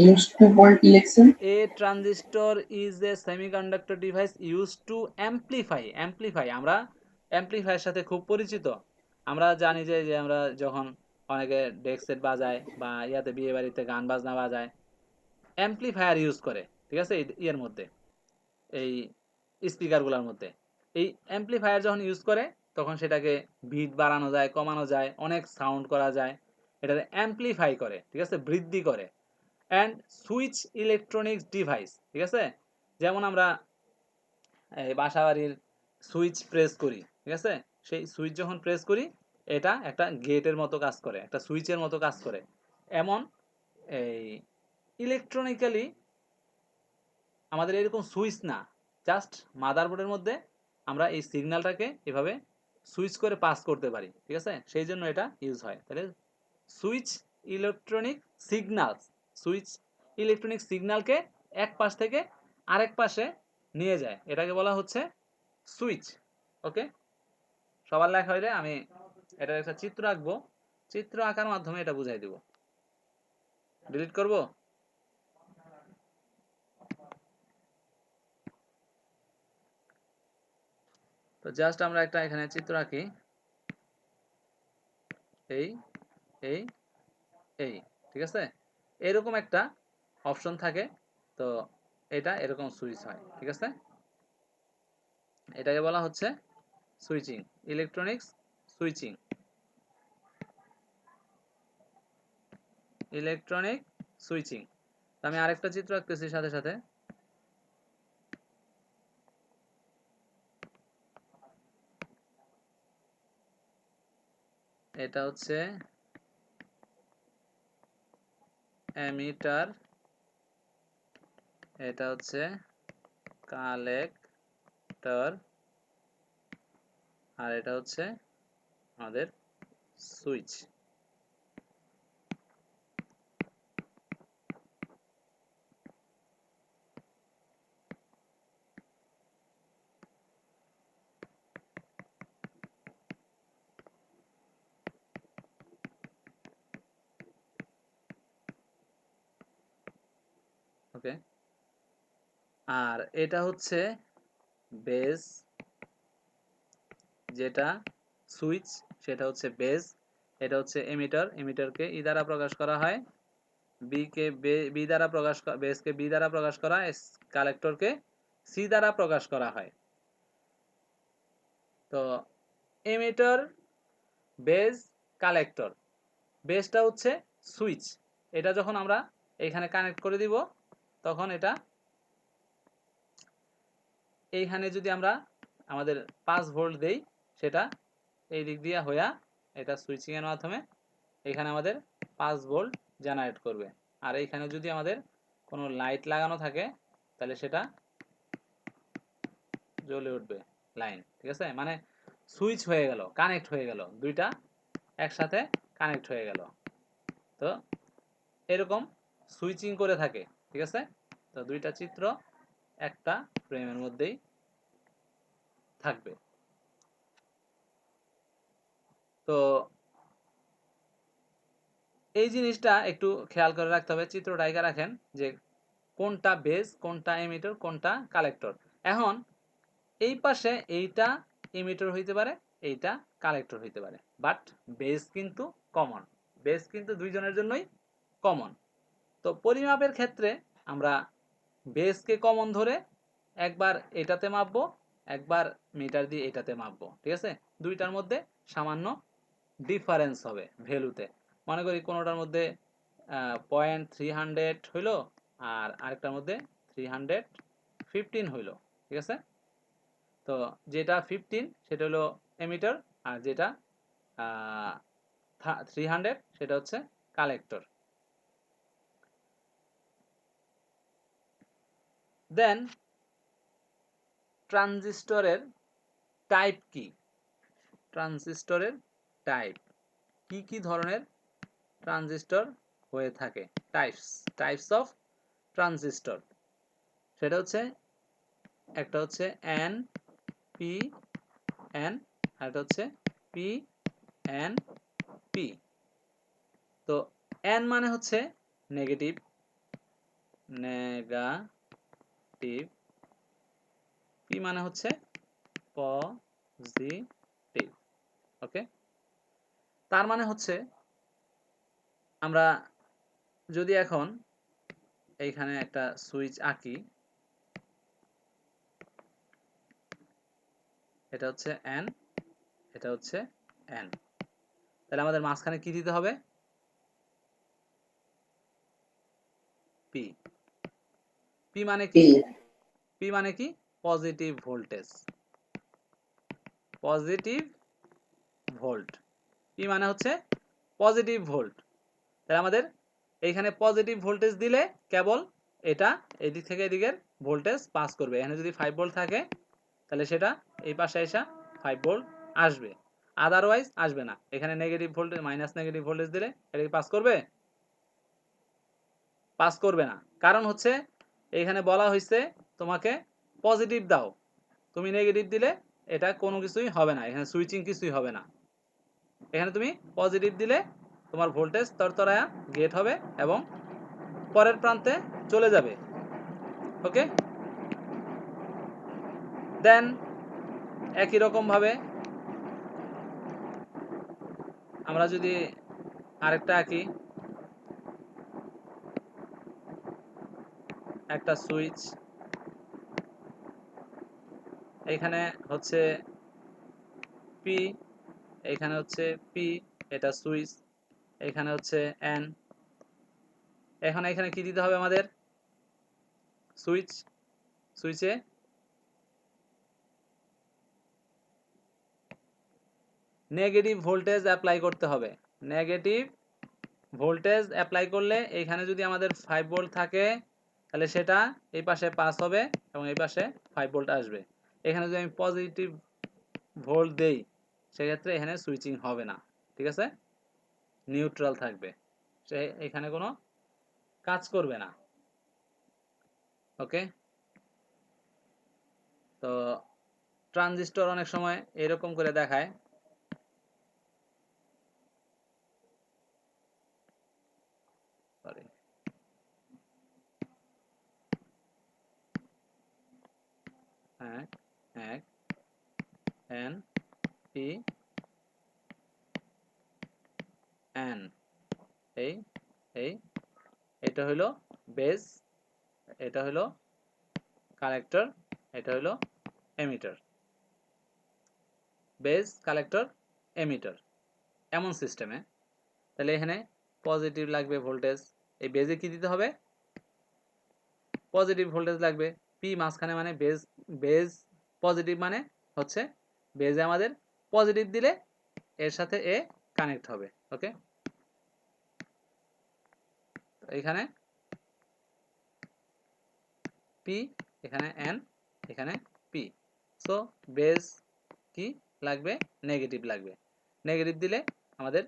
used to বলতে লিখছেন? A transistor is a semiconductor device used to amplify আমরা অ্যামপ্লিফায়ার সাথে খুব পরিচিত। আমরা জানি যে যে আমরা যখন অনেকে ডেক সেট বাজায় বা ইয়াতে বিয়ে বাড়িতে গান বাজনা বাজায় অ্যামপ্লিফায়ার ইউজ করে, ঠিক আছে, ইয়ের মধ্যে এই স্পিকারগুলোর মধ্যে। এই অ্যামপ্লিফায়ার যখন ইউজ করে তখন সেটাকে বিট বাড়ানো যায়, কমানো যায়, অনেক সাউন্ড করা যায়, এটাকে অ্যামপ্লিফাই করে, ঠিক আছে, বৃদ্ধি করে। অ্যান্ড সুইচ ইলেকট্রনিক্স ডিভাইস, ঠিক আছে, যেমন আমরা এই বাসা বাড়ির সুইচ প্রেস করি, ঠিক আছে, সেই সুইচ যখন প্রেস করি এটা একটা গেটের মতো কাজ করে, একটা সুইচের মতো কাজ করে। এমন এই ইলেকট্রনিক্যালি আমাদের এরকম সুইচ না, জাস্ট মাদারবোর্ডের মধ্যে আমরা এই সিগন্যালটাকে এভাবে সুইচ করে পাস করতে পারি, ঠিক আছে, সেই জন্য এটা ইউজ হয়। তাহলে switch electronic signals, switch electronic সিগন্যালকে এক পাশ থেকে আরেক পাশে নিয়ে যায়, এটাকে বলা হচ্ছে সুইচ। ওকে, সবার লেখা হইলে আমি এটার একটা চিত্র আঁকবো, চিত্র আঁকার মাধ্যমে এটা বুঝাই দিব। ডিলিট করব। তো জাস্ট আমরা একটা এখানে চিত্র আঁকি, এই এই এই, ঠিক আছে, এরকম একটা অপশন থাকে। তো এটা এরকম সুইচ হয়, ঠিক আছে, এটাকে বলা হচ্ছে switching, electronics switching, electronic switching. আমি আরেকটা চিত্র আঁকতেছি সাথে সাথে। এটা হচ্ছে এমিটার, এটা হচ্ছে কালেক্টর, আর এটা হচ্ছে আমাদের সুইচ। ওকে, আর এটা হচ্ছে বেজ, যেটা সুইচ সেটা হচ্ছে বেজ, এটা হচ্ছে এমিটার, এমিটারকে ই দ্বারা প্রকাশ করা হয়, বি কে বি দ্বারা প্রকাশ, বেজকে বি দ্বারা প্রকাশ করা, কালেক্টরকে সি দ্বারা প্রকাশ করা হয়। তো এমিটার, বেজ, কালেক্টর, বেজটা হচ্ছে সুইচ, এটা যখন আমরা এখানে কানেক্ট করে দিব তখন এটা এইখানে যদি আমরা আমাদের 5 ভোল্ট দেই সেটা এই দিক দিয়ে হইয়া এটা সুইচিং এর মাধ্যমে এখানে আমাদের 5 ভোল্ট জেনারেট করবে। আর এইখানে যদি আমাদের কোনো লাইট লাগানো থাকে তাহলে সেটা জ্বলে উঠবে লাইন, ঠিক আছে, মানে সুইচ হয়ে গেল, কানেক্ট হয়ে গেল, দুইটা একসাথে কানেক্ট হয়ে গেল। তো এরকম সুইচিং করে থাকে, ঠিক আছে। তো দুইটা চিত্র একটা ফ্রেমের মধ্যেই থাকবে। তো এই জিনিসটা একটু খেয়াল করে রাখতে হবে, চিত্রটা এঁকে রাখেন যে কোনটা বেস, কোনটা এমিটার, কোনটা কালেক্টর। এখন এই পাশে এইটা এমিটার হইতে পারে, এইটা কালেক্টর হইতে পারে, বাট বেস কিন্তু কমন, বেস কিন্তু দুইজনের জন্যই কমন। তো পরিমাপের ক্ষেত্রে আমরা বেসকে কমন ধরে একবার এটাতে মাপবো, একবার মিটার দিয়ে এটাতে মাপবো, ঠিক আছে, দুইটার মধ্যে সামান্য ডিফারেন্স হবে ভ্যালুতে। মনে করি কোনোটার মধ্যে 0.300 হইলো আর আরেকটার মধ্যে 315 হইলো, ঠিক আছে। তো যেটা 15 সেটা হলো এমিটার আর যেটা 300 সেটা হচ্ছে কালেক্টর। দেন ট্রানজিস্টরের টাইপ কি? ট্রানজিস্টরের টাইপ, কি কি ধরনের ট্রানজিস্টর হয়ে থাকে? টাইপস অফ ট্রানজিস্টর, সেটা হচ্ছে একটা হচ্ছে এন পি এন, আর একটা হচ্ছে পি এন পি। তো এন মানে হচ্ছে নেগেটিভ, পি মানে হচ্ছে পজিটিভ। ওকে, তার মানে হচ্ছে আমরা যদি এখন এইখানে একটা সুইচ আঁকি, এটা হচ্ছে এন, এটা হচ্ছে এন, তাহলে আমাদের মাঝখানে কি দিতে হবে? পি। পি মানে কি? পি মানে কি? Positive voltage, positive volt. P মানে হচ্ছে পজিটিভ ভোল্ট। তাহলে আমাদের এইখানে পজিটিভ ভোল্টেজ দিলে কেবল এটা এদিক থেকে এদিকের ভোল্টেজ পাস করবে। এখানে যদি 5 ভোল্ট থাকে তাহলে সেটা এই পাশে এসে 5 ভোল্ট আসবে, আদারওয়াইজ আসবে না। এখানে negative voltage, minus negative voltage দিলে এটা কি পাস করবে? পাস করবে না। কারণ হচ্ছে এখানে বলা হয়েছে তোমাকে পজিটিভ দাও, তুমি নেগেটিভ দিলে এটা কোনো কিছুই হবে না, এখানে সুইচিং কিছুই হবে না। এখানে তুমি পজিটিভ দিলে তোমার ভোল্টেজ তরতরায়া গেট হবে এবং পরের প্রান্তে চলে যাবে। ওকে, দেন একই রকম ভাবে আমরা যদি আরেকটা আঁকি, একটা সুইচ, এখানে হচ্ছে পি, এখানে হচ্ছে পি, এটা সুইচ, এখানে হচ্ছে এন। এখন এখানে কি দিতে হবে আমাদের? সুইচে নেগেটিভ ভোল্টেজ অ্যাপ্লাই করতে হবে। নেগেটিভ ভোল্টেজ অ্যাপ্লাই করলে এখানে যদি আমাদের 5 ভোল্ট থাকে তাহলে সেটা এই পাশে পাস হবে এবং এই পাশে 5 ভোল্ট আসবে। এখানে যদি আমি পজিটিভ ভোল্ট দেই সেক্ষেত্রে এখানে সুইচিং হবে না, ঠিক আছে, নিউট্রাল থাকবে, সে এখানে কোনো কাজ করবে না। ওকে, তো ট্রানজিস্টর অনেক সময় এরকম করে দেখায়, সরি, এক এক এন পি এন, এই এই এটা হলো বেস, এটা হলো কালেক্টর, এটা হলো এমিটার। বেস, কালেক্টর, এমিটার, এমন সিস্টেমে। তাহলে এখানে পজিটিভ লাগবে ভোল্টেজ, এই বেজে কি দিতে হবে? পজিটিভ ভোল্টেজ লাগবে। পি মাঝখানে মানে বেজ, বেজ পজিটিভ মানে হচ্ছে বেজে আমাদের পজিটিভ দিলে এর সাথে এ কানেক্ট হবে। ওকে, এখানে পি, এখানে এন, এখানে পি। সো বেজ কি লাগবে? নেগেটিভ লাগবে। নেগেটিভ দিলে আমাদের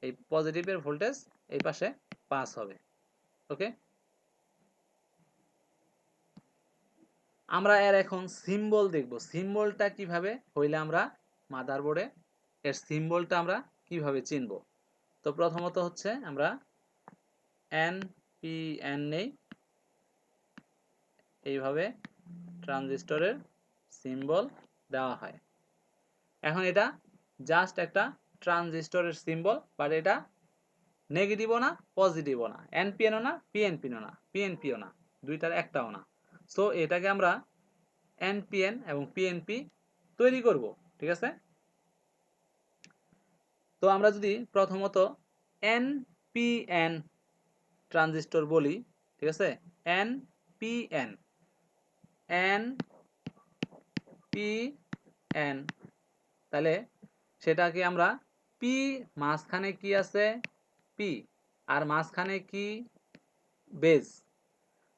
এই পজিটিভের ভোল্টেজ এই পাশে পাস হবে। ওকে, আমরা এর এখন সিম্বল দেখব। সিম্বলটা কিভাবে হইলে আমরা মাদারবোর্ডে এর সিম্বলটা আমরা কিভাবে চিনব। তো প্রথমত হচ্ছে আমরা NPN নেই, এইভাবে ট্রানজিস্টরের সিম্বল দেওয়া হয়। এখন এটা জাস্ট একটা ট্রানজিস্টরের সিম্বল, বাট এটা নেগেটিভও না পজিটিভও না, এনপিএনও না পিএনপিও না, পিএনপিও না, দুইটার একটাও না। সো এটাকে আমরা এনপিএন এবং পিএনপি তৈরি করব, ঠিক আছে। তো আমরা যদি প্রথমত এনপিএন ট্রানজিস্টর বলি, ঠিক আছে, এনপিএন, এনপিএন, তাহলে সেটাকে আমরা পি মাঝখানে কি আছে পি আর মাঝখানে কি বেজ,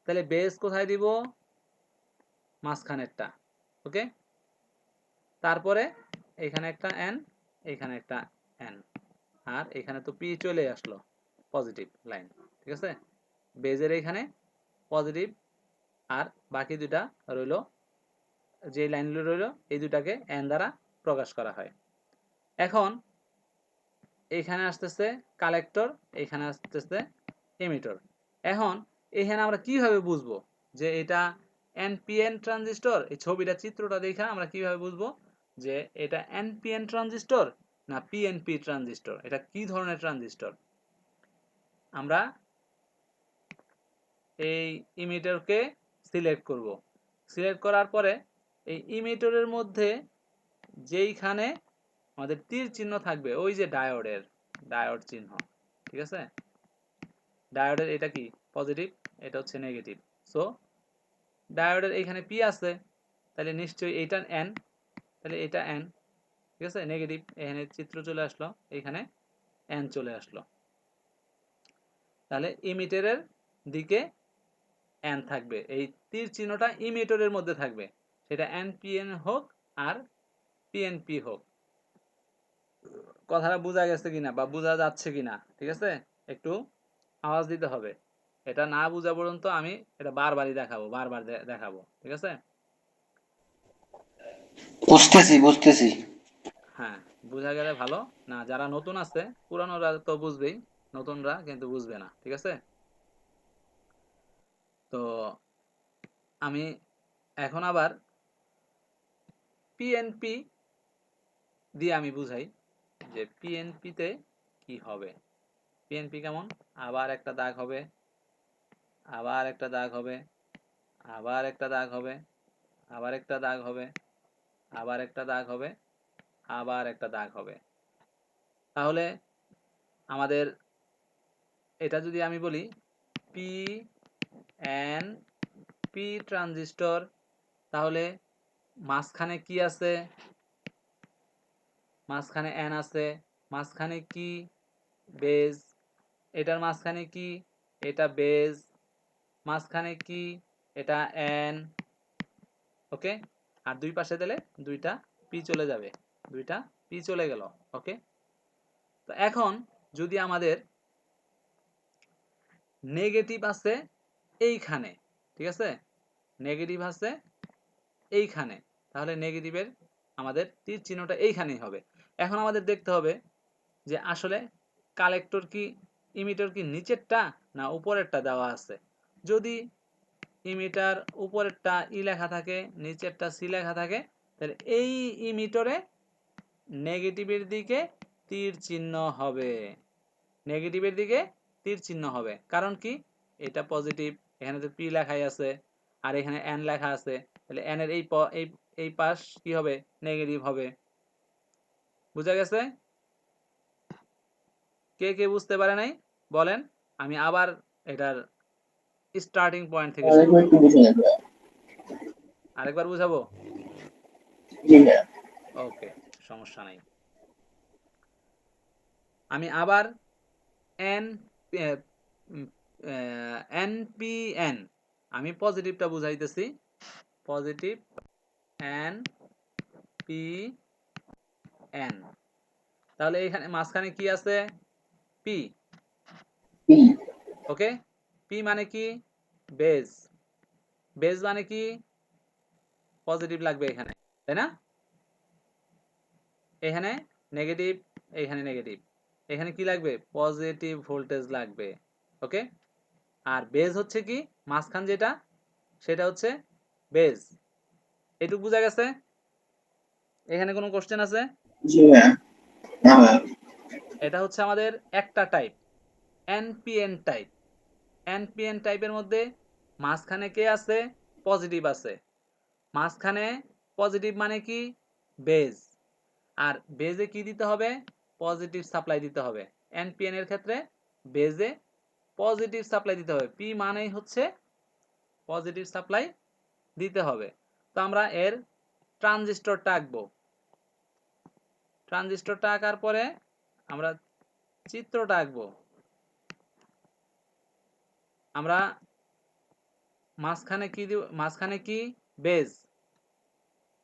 তাহলে বেজ কোথায় দিব মাঝখানেরটা। ওকে, তারপরে এখানে একটা এন, এখানে একটা এন, আর এখানে তো পি চলে আসলো পজিটিভ লাইন। ঠিক আছে, বেজের এখানে পজিটিভ আর বাকি দুটা রইল, যে লাইনগুলো রইল এই দুটাকে এন দ্বারা প্রকাশ করা হয়। এখন এইখানে আসতেছে কালেক্টর, এইখানে আসতেছে এমিটর। এখন এখানে আমরা কিভাবে বুঝবো যে এটা এনপিএন ট্রানজিস্টর? এই ছবিটা চিত্রটা দেখে আমরা কিভাবে বুঝবো যে এটা এনপিএন ট্রানজিস্টর না পিএনপি ট্রানজিস্টর, এটা কি ধরনের ট্রানজিস্টর? আমরা এই ইমিটরকে সিলেক্ট করব, সিলেক্ট করার পরে এই ইমিটরের মধ্যে যেইখানে আমাদের তীর চিহ্ন থাকবে, ওই যে ডায়োডের ডায়োড চিহ্ন, ঠিক আছে, ডায়োডের এটা কি পজিটিভ, এটা হচ্ছে নেগেটিভ। সো ডায়োডের এখানে পি আছে, তাহলে নিশ্চয়ই এইটা এন, তাহলে এটা এন। ঠিক আছে, নেগেটিভ, এখানে চিত্র চলে আসলো, এখানে এন চলে আসলো। তাহলে ইমিটারের দিকে এন থাকবে, এই তীর চিহ্নটা ইমিটারের মধ্যে থাকবে, সেটা এনপিএন হোক আর পিএনপি হোক। কথাটা বোঝা গেছে কিনা বা বোঝা যাচ্ছে কিনা? ঠিক আছে, একটু আওয়াজ দিতে হবে। এটা না বোঝা পর্যন্ত আমি এটা বারবারই দেখাবো, বারবার দেখাবো। ঠিক আছে, বুঝতেছি বুঝতেছি। হ্যাঁ, বোঝা গেলে ভালো। না যারা নতুন আছে, পুরানোরা তো বুঝবেই, নতুনরা কিন্তু বুঝবে না। ঠিক আছে, তো আমি এখন আবার পিএনপি দিয়ে আমি বুঝাই যে পিএনপিতে কি হবে। পিএনপি কেমন? আবার একটা দাগ হবে, আবার একটা দাগ হবে, আবার একটা দাগ হবে, আবার একটা দাগ হবে, আবার একটা দাগ হবে, আবার একটা দাগ হবে। তাহলে আমাদের এটা যদি আমি বলি পি এন পি ট্রানজিস্টর, তাহলে মাঝখানে কি আছে? মাঝখানে এন আছে, মাঝখানে কি বেজ, এটার মাঝখানে কি এটা বেজ, মাঝখানে কি এটা এন। ওকে, আর দুই পাশে দিলে দুইটা পি চলে যাবে, দুইটা পি চলে গেল। ওকে, তো এখন যদি আমাদের নেগেটিভ আছে এইখানে, ঠিক আছে, নেগেটিভ আছে এইখানে, তাহলে নেগেটিভের আমাদের তীর চিহ্নটা এইখানেই হবে। এখন আমাদের দেখতে হবে যে আসলে কালেক্টর কি ইমিটার কি নিচেরটা না উপরেরটা দেওয়া আছে। যদি ইমিটার উপরেরটা ই লেখা থাকে, নিচেরটা সি লেখা থাকে, তাহলে এই ইমিটরে নেগেটিভের দিকে তীর চিহ্ন হবে, নেগেটিভের দিকে তীর চিহ্ন হবে। কারণ কি, এটা পজিটিভ, এখানে তো পি লেখাই আছে আর এখানে এন লেখা আছে, তাহলে এন এর এই এই পাশ কি হবে? নেগেটিভ হবে। বুঝা গেছে? কে কে বুঝতে পারে নাই বলেন, আমি আবার এটার স্টার্টিং পয়েন্ট থেকে শুরু আরেকবার করব। একটু বুঝে নেবে। আরেকবার বুঝাবো? জি ভাইয়া। ওকে, সমস্যা নাই। আমি আবার এন এনপিএন, আমি পজিটিভটা বুঝাইতেছি, পজিটিভ এন পি এন। তাহলে এখানে মাঝখানে কি আছে? পি। পি। ওকে, পি মানে কি? বেজ। বেজ মানে কি? পজিটিভ লাগবে এখানে, তাই না? এখানে নেগেটিভ, এখানে নেগেটিভ, এখানে কি লাগবে? পজিটিভ ভোল্টেজ লাগবে। ওকে, আর বেজ হচ্ছে কি মাঝখান যেটা, সেটা হচ্ছে বেজ। এটুকু বোঝা গেছে? এখানে কোনো কোশ্চেন আছে? জি ভাইয়া। না ভাইয়া। এটা হচ্ছে আমাদের একটা টাইপ, এনপিএন টাইপ। এনপিএন টাইপের মধ্যে মাঝখানে কে আছে? পজিটিভ আছে। মাঝখানে পজিটিভ মানে কি? বেজ। আর বেজে কি দিতে হবে? পজিটিভ সাপ্লাই দিতে হবে। এনপিএন এর ক্ষেত্রে বেজে পজিটিভ সাপ্লাই দিতে হবে, পি মানেই হচ্ছে পজিটিভ সাপ্লাই দিতে হবে। তো আমরা এর ট্রানজিস্টরটা আঁকবো। ট্রানজিস্টরটা আঁকার পরে আমরা চিত্রটা আঁকবো। আমরা মাঝখানে কি দিব? মাঝখানে কি? বেজ।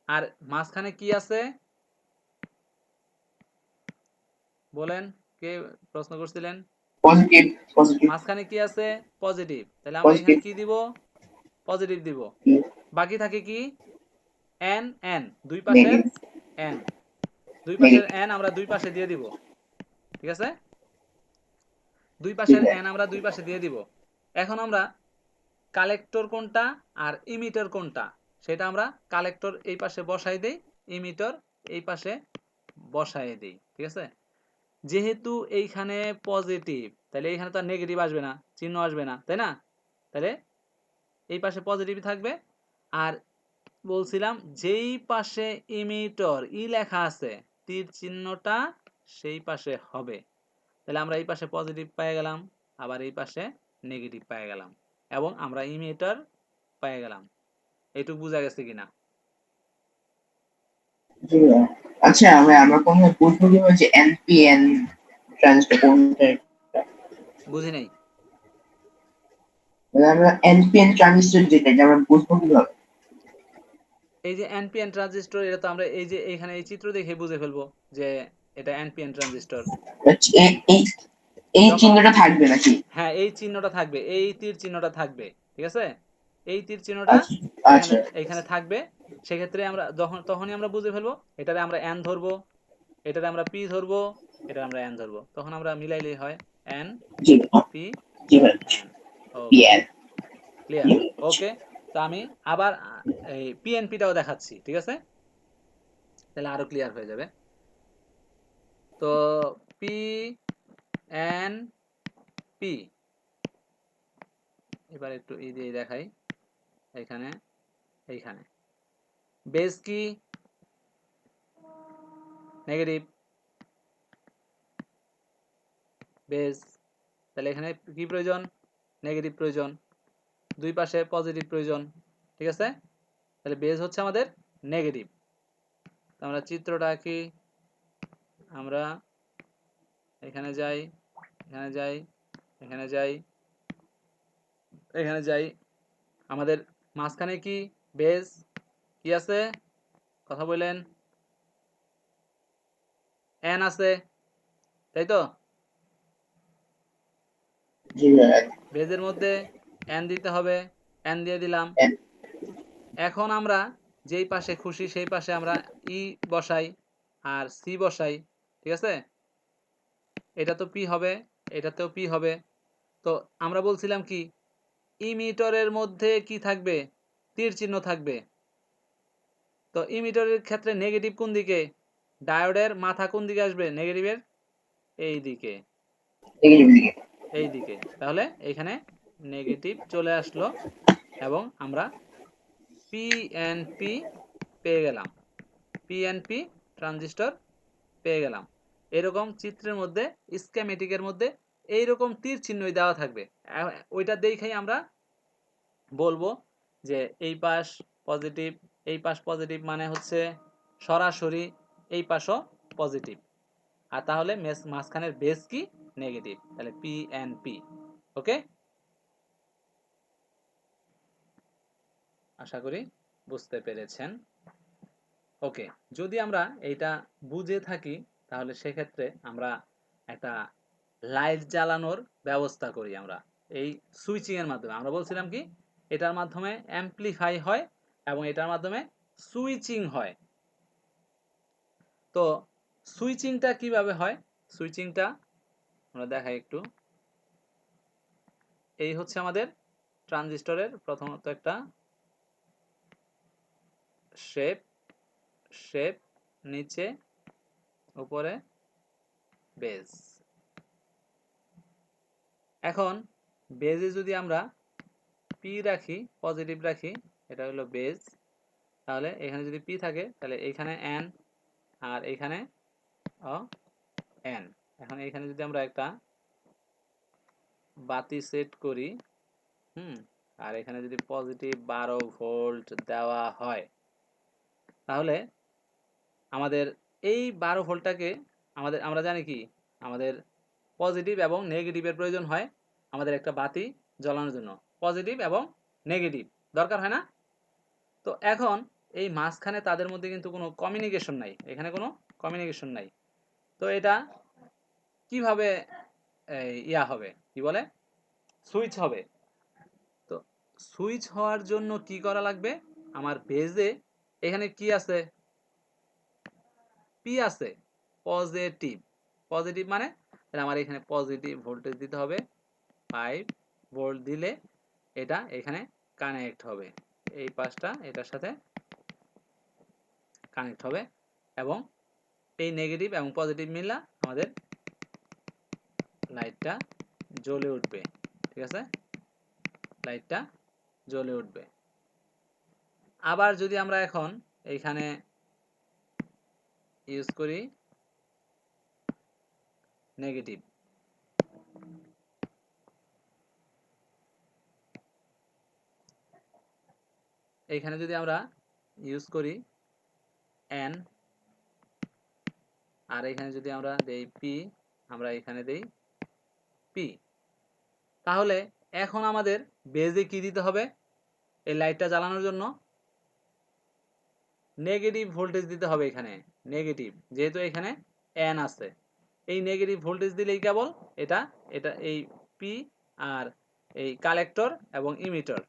আর মাঝখানে কি আছে বলেন, কে প্রশ্ন করছিলেন? পজিটিভ পজিটিভ মাঝখানে কি আছে? পজিটিভ। তাহলে আমরা এখানে পজিটিভ কি দিব? পজিটিভ দিব। বাকি থাকে কি? এন এন, দুই পাশের নেগেটিভ এন, দুই পাশের নেগেটিভ এন আমরা দুই পাশে দিয়ে দিব। ঠিক আছে, দুই জি পাশের ভাইয়া এন আমরা দুই পাশে দিয়ে দিব। এখন আমরা কালেক্টর কোনটা আর ইমিটর কোনটা সেটা আমরা কালেক্টর এই পাশে বসাই দেই, ইমিটর এই পাশে বসাই দেই। ঠিক আছে, যেহেতু এইখানে পজিটিভ, তাহলে এইখানে তো আর নেগেটিভ আসবে না, চিহ্ন আসবে না, তাই না? তাহলে এই পাশে পজিটিভ থাকবে। আর বলছিলাম যেই পাশে ইমিটর ই লেখা আছে তীর চিহ্নটা সেই পাশে হবে। তাহলে আমরা এই পাশে পজিটিভ পেয়ে গেলাম, আবার এই পাশে নেগেটিভ পেয়ে গেলাম, এবং আমরা ইমিটর পেয়ে গেলাম। এইটুকু বোঝা গেছে কিনা? জি ভাইয়া আচ্ছা আমরা কোন বুঝবো কিভাবে যে এনপিএন ট্রান্সফার কোনটা বুঝি নাই। মানে আমরা এনপিএন ট্রানজিস্টর যেটা এটা আমরা বুঝবো কিভাবে এই যে এনপিএন ট্রানজিস্টর, এটা তো আমরা এই যে এইখানে এই চিত্র দেখে বুঝে ফেলবো যে এটা এনপিএন ট্রানজিস্টর। আচ্ছা, এই যখন, চিহ্নটা থাকবে নাকি হ্যাঁ এই চিহ্নটা থাকবে, এই তীর চিহ্নটা থাকবে। ঠিক আছে, এই তীর চিহ্নটা আচ্ছা এখানে আচ্ছা এখানে থাকবে। সেক্ষেত্রে আমরা তখনই আমরা বুঝে ফেলবো এটারে আমরা এন ধরবো, এটারে আমরা পি ধরবো, এটা আমরা এন ধরবো, তখন আমরা মিলাইলেই হয় এন জি পি জি ভাই এন। ওকে, পিএন ক্লিয়ার। ওকে, তো আমি আবার এই পিএনপিটাও দেখাচ্ছি। ঠিক আছে, তাহলে আরো ক্লিয়ার হয়ে যাবে। তো পি এন পি, এবার একটু ই দিয়ে দেখাই। এখানে এইখানে বেস কি? Negative base. তাহলে এখানে কি প্রয়োজন? নেগেটিভ প্রয়োজন, দুই পাশে পজিটিভ প্রয়োজন। ঠিক আছে, তাহলে বেস হচ্ছে আমাদের নেগেটিভ। আমরা চিত্রটা আঁকি। আমরা এখানে যাই, এখানে যাই, এখানে যাই, এখানে যাই। আমাদের মাঝখানে কি? বেস। কি আছে? কথা বললেন, এন আছে, তাই তো? জি ভাই বেজের মধ্যে এন দিতে হবে, এন দিয়ে দিলাম। এখন আমরা যেই পাশে খুশি সেই পাশে আমরা ই বসাই আর সি বসাই। ঠিক আছে, এটা তো পি হবে, এটাতেও পি হবে। তো আমরা বলছিলাম কি, ইমিটরের মধ্যে কি থাকবে? তীর চিহ্ন থাকবে। তো ইমিটরের ক্ষেত্রে নেগেটিভ কোন দিকে? ডায়োডের মাথা কোন দিকে আসবে? নেগেটিভের এই দিকে, নেগেটিভ দিকে এই দিকে। তাহলে এখানে নেগেটিভ চলে আসলো এবং আমরা পিএনপি পেয়ে গেলাম, পিএনপি ট্রানজিস্টর পেয়ে গেলাম। এরকম চিত্রের মধ্যে, স্কেমেটিকের মধ্যে এইরকম তীর চিহ্নই দেওয়া থাকবে। ওইটা দেখেই আমরা বলবো যে এই পাশ পজিটিভ, এই পাশ পজিটিভ, মানে হচ্ছে সরাসরি এই পাশও পজিটিভ। আর তাহলে মাঝখানের বেস কি? নেগেটিভ। তাহলে পিএনপি। ওকে, আশা করি বুঝতে পেরেছেন। ওকে, যদি আমরা এইটা বুঝে থাকি তাহলে সেক্ষেত্রে আমরা একটা লাইট জ্বালানোর ব্যবস্থা করি। আমরা এই সুইচিং এর মাধ্যমে, আমরা বলছিলাম কি এটার মাধ্যমে অ্যাম্পলিফাই হয় এবং এটার মাধ্যমে সুইচিং হয়। তো সুইচিংটা কিভাবে হয়? সুইচিংটা আমরা দেখাই একটু। এই হচ্ছে আমাদের ট্রানজিস্টরের প্রথমত একটা শেপ, শেপ, নিচে উপরে বেজ। এখন বেজে যদি আমরা পি রাখি, পজিটিভ রাখি, এটা হলো বেজ। তাহলে এখানে যদি পি থাকে তাহলে এইখানে এন আর এইখানে এন। এখন এইখানে যদি আমরা একটা বাতি সেট করি, আর এখানে যদি পজিটিভ 12 ভোল্ট দেওয়া হয়, তাহলে আমাদের এই 12 ভোল্টটাকে আমরা জানি কি আমাদের পজিটিভ এবং নেগেটিভের প্রয়োজন হয় আমাদের একটা বাতি জ্বালানোর জন্য, পজিটিভ এবং নেগেটিভ দরকার হয় না? তো এখন এই মাঝখানে তাদের মধ্যে কিন্তু কোনো কমিউনিকেশন নাই, এখানে কোনো কমিউনিকেশন নাই। তো এটা কিভাবে ইয়া হবে, কি বলে, সুইচ হবে। তো সুইচ হওয়ার জন্য কি করা লাগবে, আমার বেজে এখানে কি আছে, পি আছে, পজিটিভ। পজিটিভ মানে তাহলে আমার এখানে পজিটিভ ভোল্টেজ দিতে হবে, 5 ভোল্ট দিলে এটা এখানে কানেক্ট হবে, এই পাশটা এটার সাথে কানেক্ট হবে এবং এই নেগেটিভ এবং পজিটিভ মিললা আমাদের লাইটটা জ্বলে উঠবে। ঠিক আছে, লাইটটা জ্বলে উঠবে। আবার যদি আমরা এখন এইখানে ইউজ করি নেগেটিভ, এইখানে যদি আমরা ইউজ করি এন, আর এখানে যদি আমরা দেই পি, আমরা এখানে দেই পি, তাহলে এখন আমাদের বেজে কি দিতে হবে, এই লাইটটা জ্বালানোর জন্য নেগেটিভ ভোল্টেজ দিতে হবে। এখানে নেগেটিভ, যেহেতু এখানে এন আছে, এই নেগেটিভ ভোল্টেজ দিলেই কেবল এটা এটা এই পি আর এই কালেক্টর এবং ইমিটার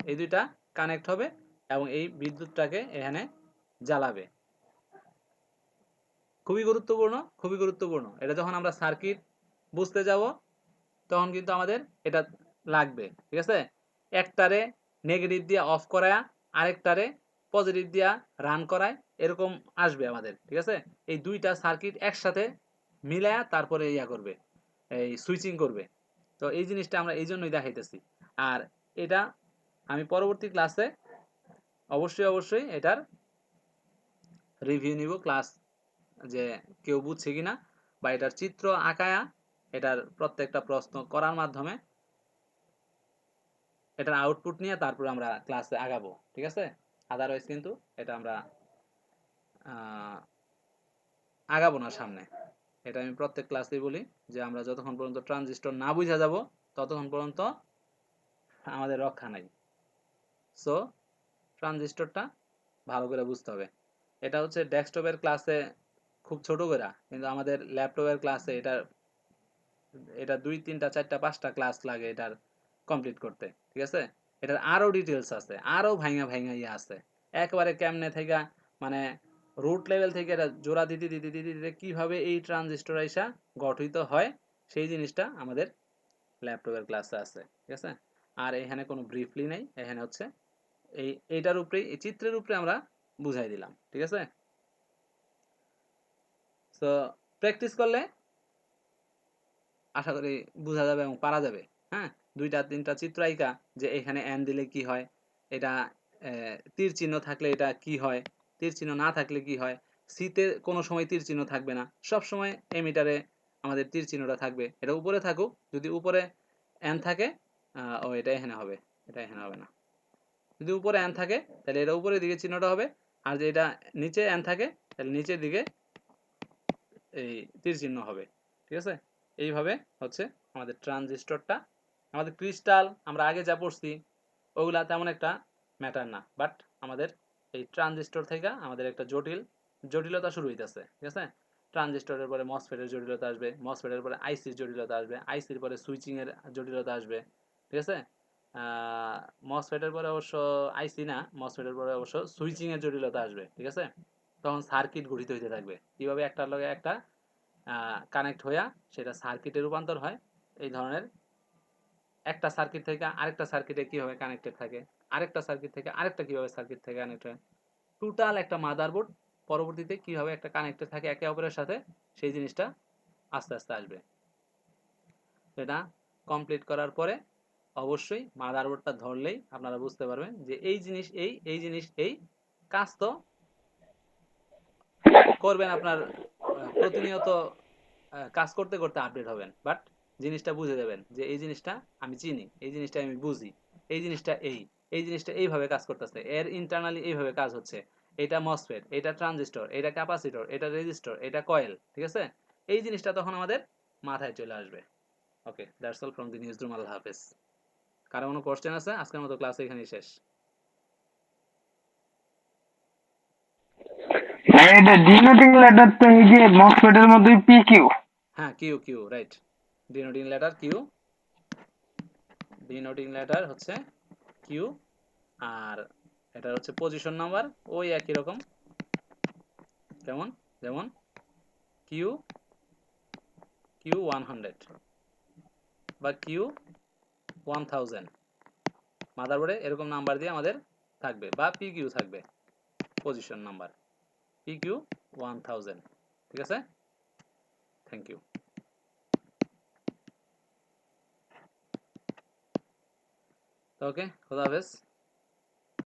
এই দুইটা কানেক্ট হবে এবং এই বিদ্যুৎটাকে এখানে জ্বালাবে। খুবই গুরুত্বপূর্ণ, খুবই গুরুত্বপূর্ণ। এটা যখন আমরা সার্কিট বুঝতে যাব তখন কিন্তু আমাদের এটা লাগবে। ঠিক আছে, একটারে নেগেটিভ দিয়ে অফ করায় আরেকটারে পজিটিভ দিয়া রান করায়, এরকম আসবে আমাদের। ঠিক আছে, এই দুইটা সার্কিট একসাথে মিলায়া তারপরে ইয়া করবে, এই সুইচিং করবে। তো এই জিনিসটা আমরা এই জন্যই দেখাইতেছি। আর এটা আমি পরবর্তী ক্লাসে অবশ্যই অবশ্যই এটার রিভিউ নিব, ক্লাস যে কেউ বুঝছে কিনা, বা এটার চিত্র আঁকায়া এটার প্রত্যেকটা প্রশ্ন করার মাধ্যমে এটার আউটপুট নিয়ে তারপরে আমরা ক্লাসে আগাবো। ঠিক আছে, আদারওয়াইজ কিন্তু এটা আমরা আগাবো না সামনে। এটা আমি প্রত্যেক ক্লাসেই বলি যে আমরা যতক্ষণ পর্যন্ত ট্রানজিস্টর না বুঝা যাব ততক্ষণ পর্যন্ত আমাদের রক্ষা নাই। সো ট্রানজিস্টরটা ভালো করে বুঝতে হবে। এটা হচ্ছে ডেস্কটপের ক্লাসে খুব ছোট করে, কিন্তু আমাদের ল্যাপটপের ক্লাসে এটা 2 3টা 4টা 5টা ক্লাস লাগে এটার কমপ্লিট করতে। ঠিক আছে, এটার আরো ডিটেলস আছে, আরো ভাঙা ভাঙা ইয়ে আছে, একবারে কেমনে থেকে মানে রুট লেভেল থেকে এটা জোড়া দিতে দিতে দিতে দিতে কিভাবে এই ট্রানজিস্টর আইসা গঠিত হয় সেই জিনিসটা আমাদের ল্যাপটপের ক্লাসে আছে। ঠিক আছে, আর এখানে কোনো ব্রিফলি নেই, এখানে হচ্ছে এইটার উপরেই, এই চিত্রের উপরে আমরা বুঝাই দিলাম। ঠিক আছে, তো প্র্যাকটিস করলে আশা করি বোঝা যাবে এবং পারা যাবে। হ্যাঁ, 2টা 3টা চিত্র আঁকা যে এখানে এন দিলে কি হয়, এটা তীর চিহ্ন থাকলে এটা কি হয়, তীর চিহ্ন না থাকলে কি হয়, সিতে কোনো সময় তীর চিহ্ন থাকবে না, সব সময় এমিটারে আমাদের তীর চিহ্নটা থাকবে। এটা উপরে থাকুক, যদি উপরে এন থাকে ও এটা এখানে হবে, এটা এখানে হবে না। যদি উপরে এন থাকে তাহলে এটা উপরের দিকে চিহ্নটা হবে, আর যে এটা নিচে এন থাকে তাহলে নিচের দিকে এই তীর চিহ্ন হবে। ঠিক আছে, এইভাবে হচ্ছে আমাদের ট্রানজিস্টরটা। আমাদের ক্রিস্টাল আমরা আগে যা পড়ছি ওগুলা তেমন একটা ম্যাটার না, বাট আমাদের এই ট্রানজিস্টর থেকে আমাদের একটা জটিলতা শুরু হইতেছে। ঠিক আছে, ট্রানজিস্টরের পরে মসফেটের জটিলতা আসবে, মসফেটের পরে আইসির জটিলতা আসবে, আইসির পরে সুইচিং এর জটিলতা আসবে। ঠিক আছে, মসফেটের পরে অবশ্য আইসি না, মসফেটের পরে অবশ্য সুইচিং এর জটিলতা আসবে। ঠিক আছে, তখন সার্কিট গঠিত হইতে থাকবে, কিভাবে একটার লগে একটা কানেক্ট হইয়া সেটা সার্কিটে রূপান্তর হয়। এই ধরনের একটা সার্কিট থেকে আরেকটা সার্কিটে কিভাবে কানেক্টেড থাকে, আরেকটা সার্কিট থেকে আরেকটা কিভাবে সার্কিট থেকে কানেক্ট হয়, টোটাল একটা মাদারবোর্ড পরবর্তীতে কিভাবে একটা কানেক্টেড থাকে একে অপরের সাথে, সেই জিনিসটা আস্তে আস্তে আসবে। এটা কমপ্লিট করার পরে অবশ্যই মাদারবোর্ডটা ধরলেই আপনারা বুঝতে পারবেন যে এই জিনিস এই জিনিস কাজ তো করবেন আপনার প্রতিনিয়ত, কাজ করতে করতে আপডেট হবেন, বাট জিনিসটা বুঝে যাবেন যে এই জিনিসটা আমি চিনি, এই জিনিসটা আমি বুঝি, এই জিনিসটা এই জিনিসটা এইভাবে কাজ করতেছে, এর ইন্টারনালি এইভাবে কাজ হচ্ছে, এটা মসফেট, এটা ট্রানজিস্টর, এটা ক্যাপাসিটর, এটা রেজিস্টর, এটা কয়েল। ঠিক আছে, এই জিনিসটা তখন আমাদের মাথায় চলে আসবে। Okay, that's all from the newsroom. আল্লাহ হাফেজ। কারো কোনো কোশ্চেন আছে? আজকের মতো ক্লাস এখানেই শেষ। ভাই এটা ডিনোটিং লেটার তো এই যে মসফেটের মধ্যেই পি কিউ। হ্যাঁ, Q Q right. Denoting letter Q, denoting letter হচ্ছে কিউ, আর এটা হচ্ছে পজিশন নাম্বার ওই একই রকম, কেমন যেমন কিউ কিউ 100 বা কিউ 1000, মাদারবোর্ডে এরকম নাম্বার দিয়ে আমাদের থাকবে, বা পি কিউ থাকবে পজিশন নাম্বার পি কিউ 1000। ঠিক আছে, থ্যাংক ইউ। ওকে, খোদা হাফেজ।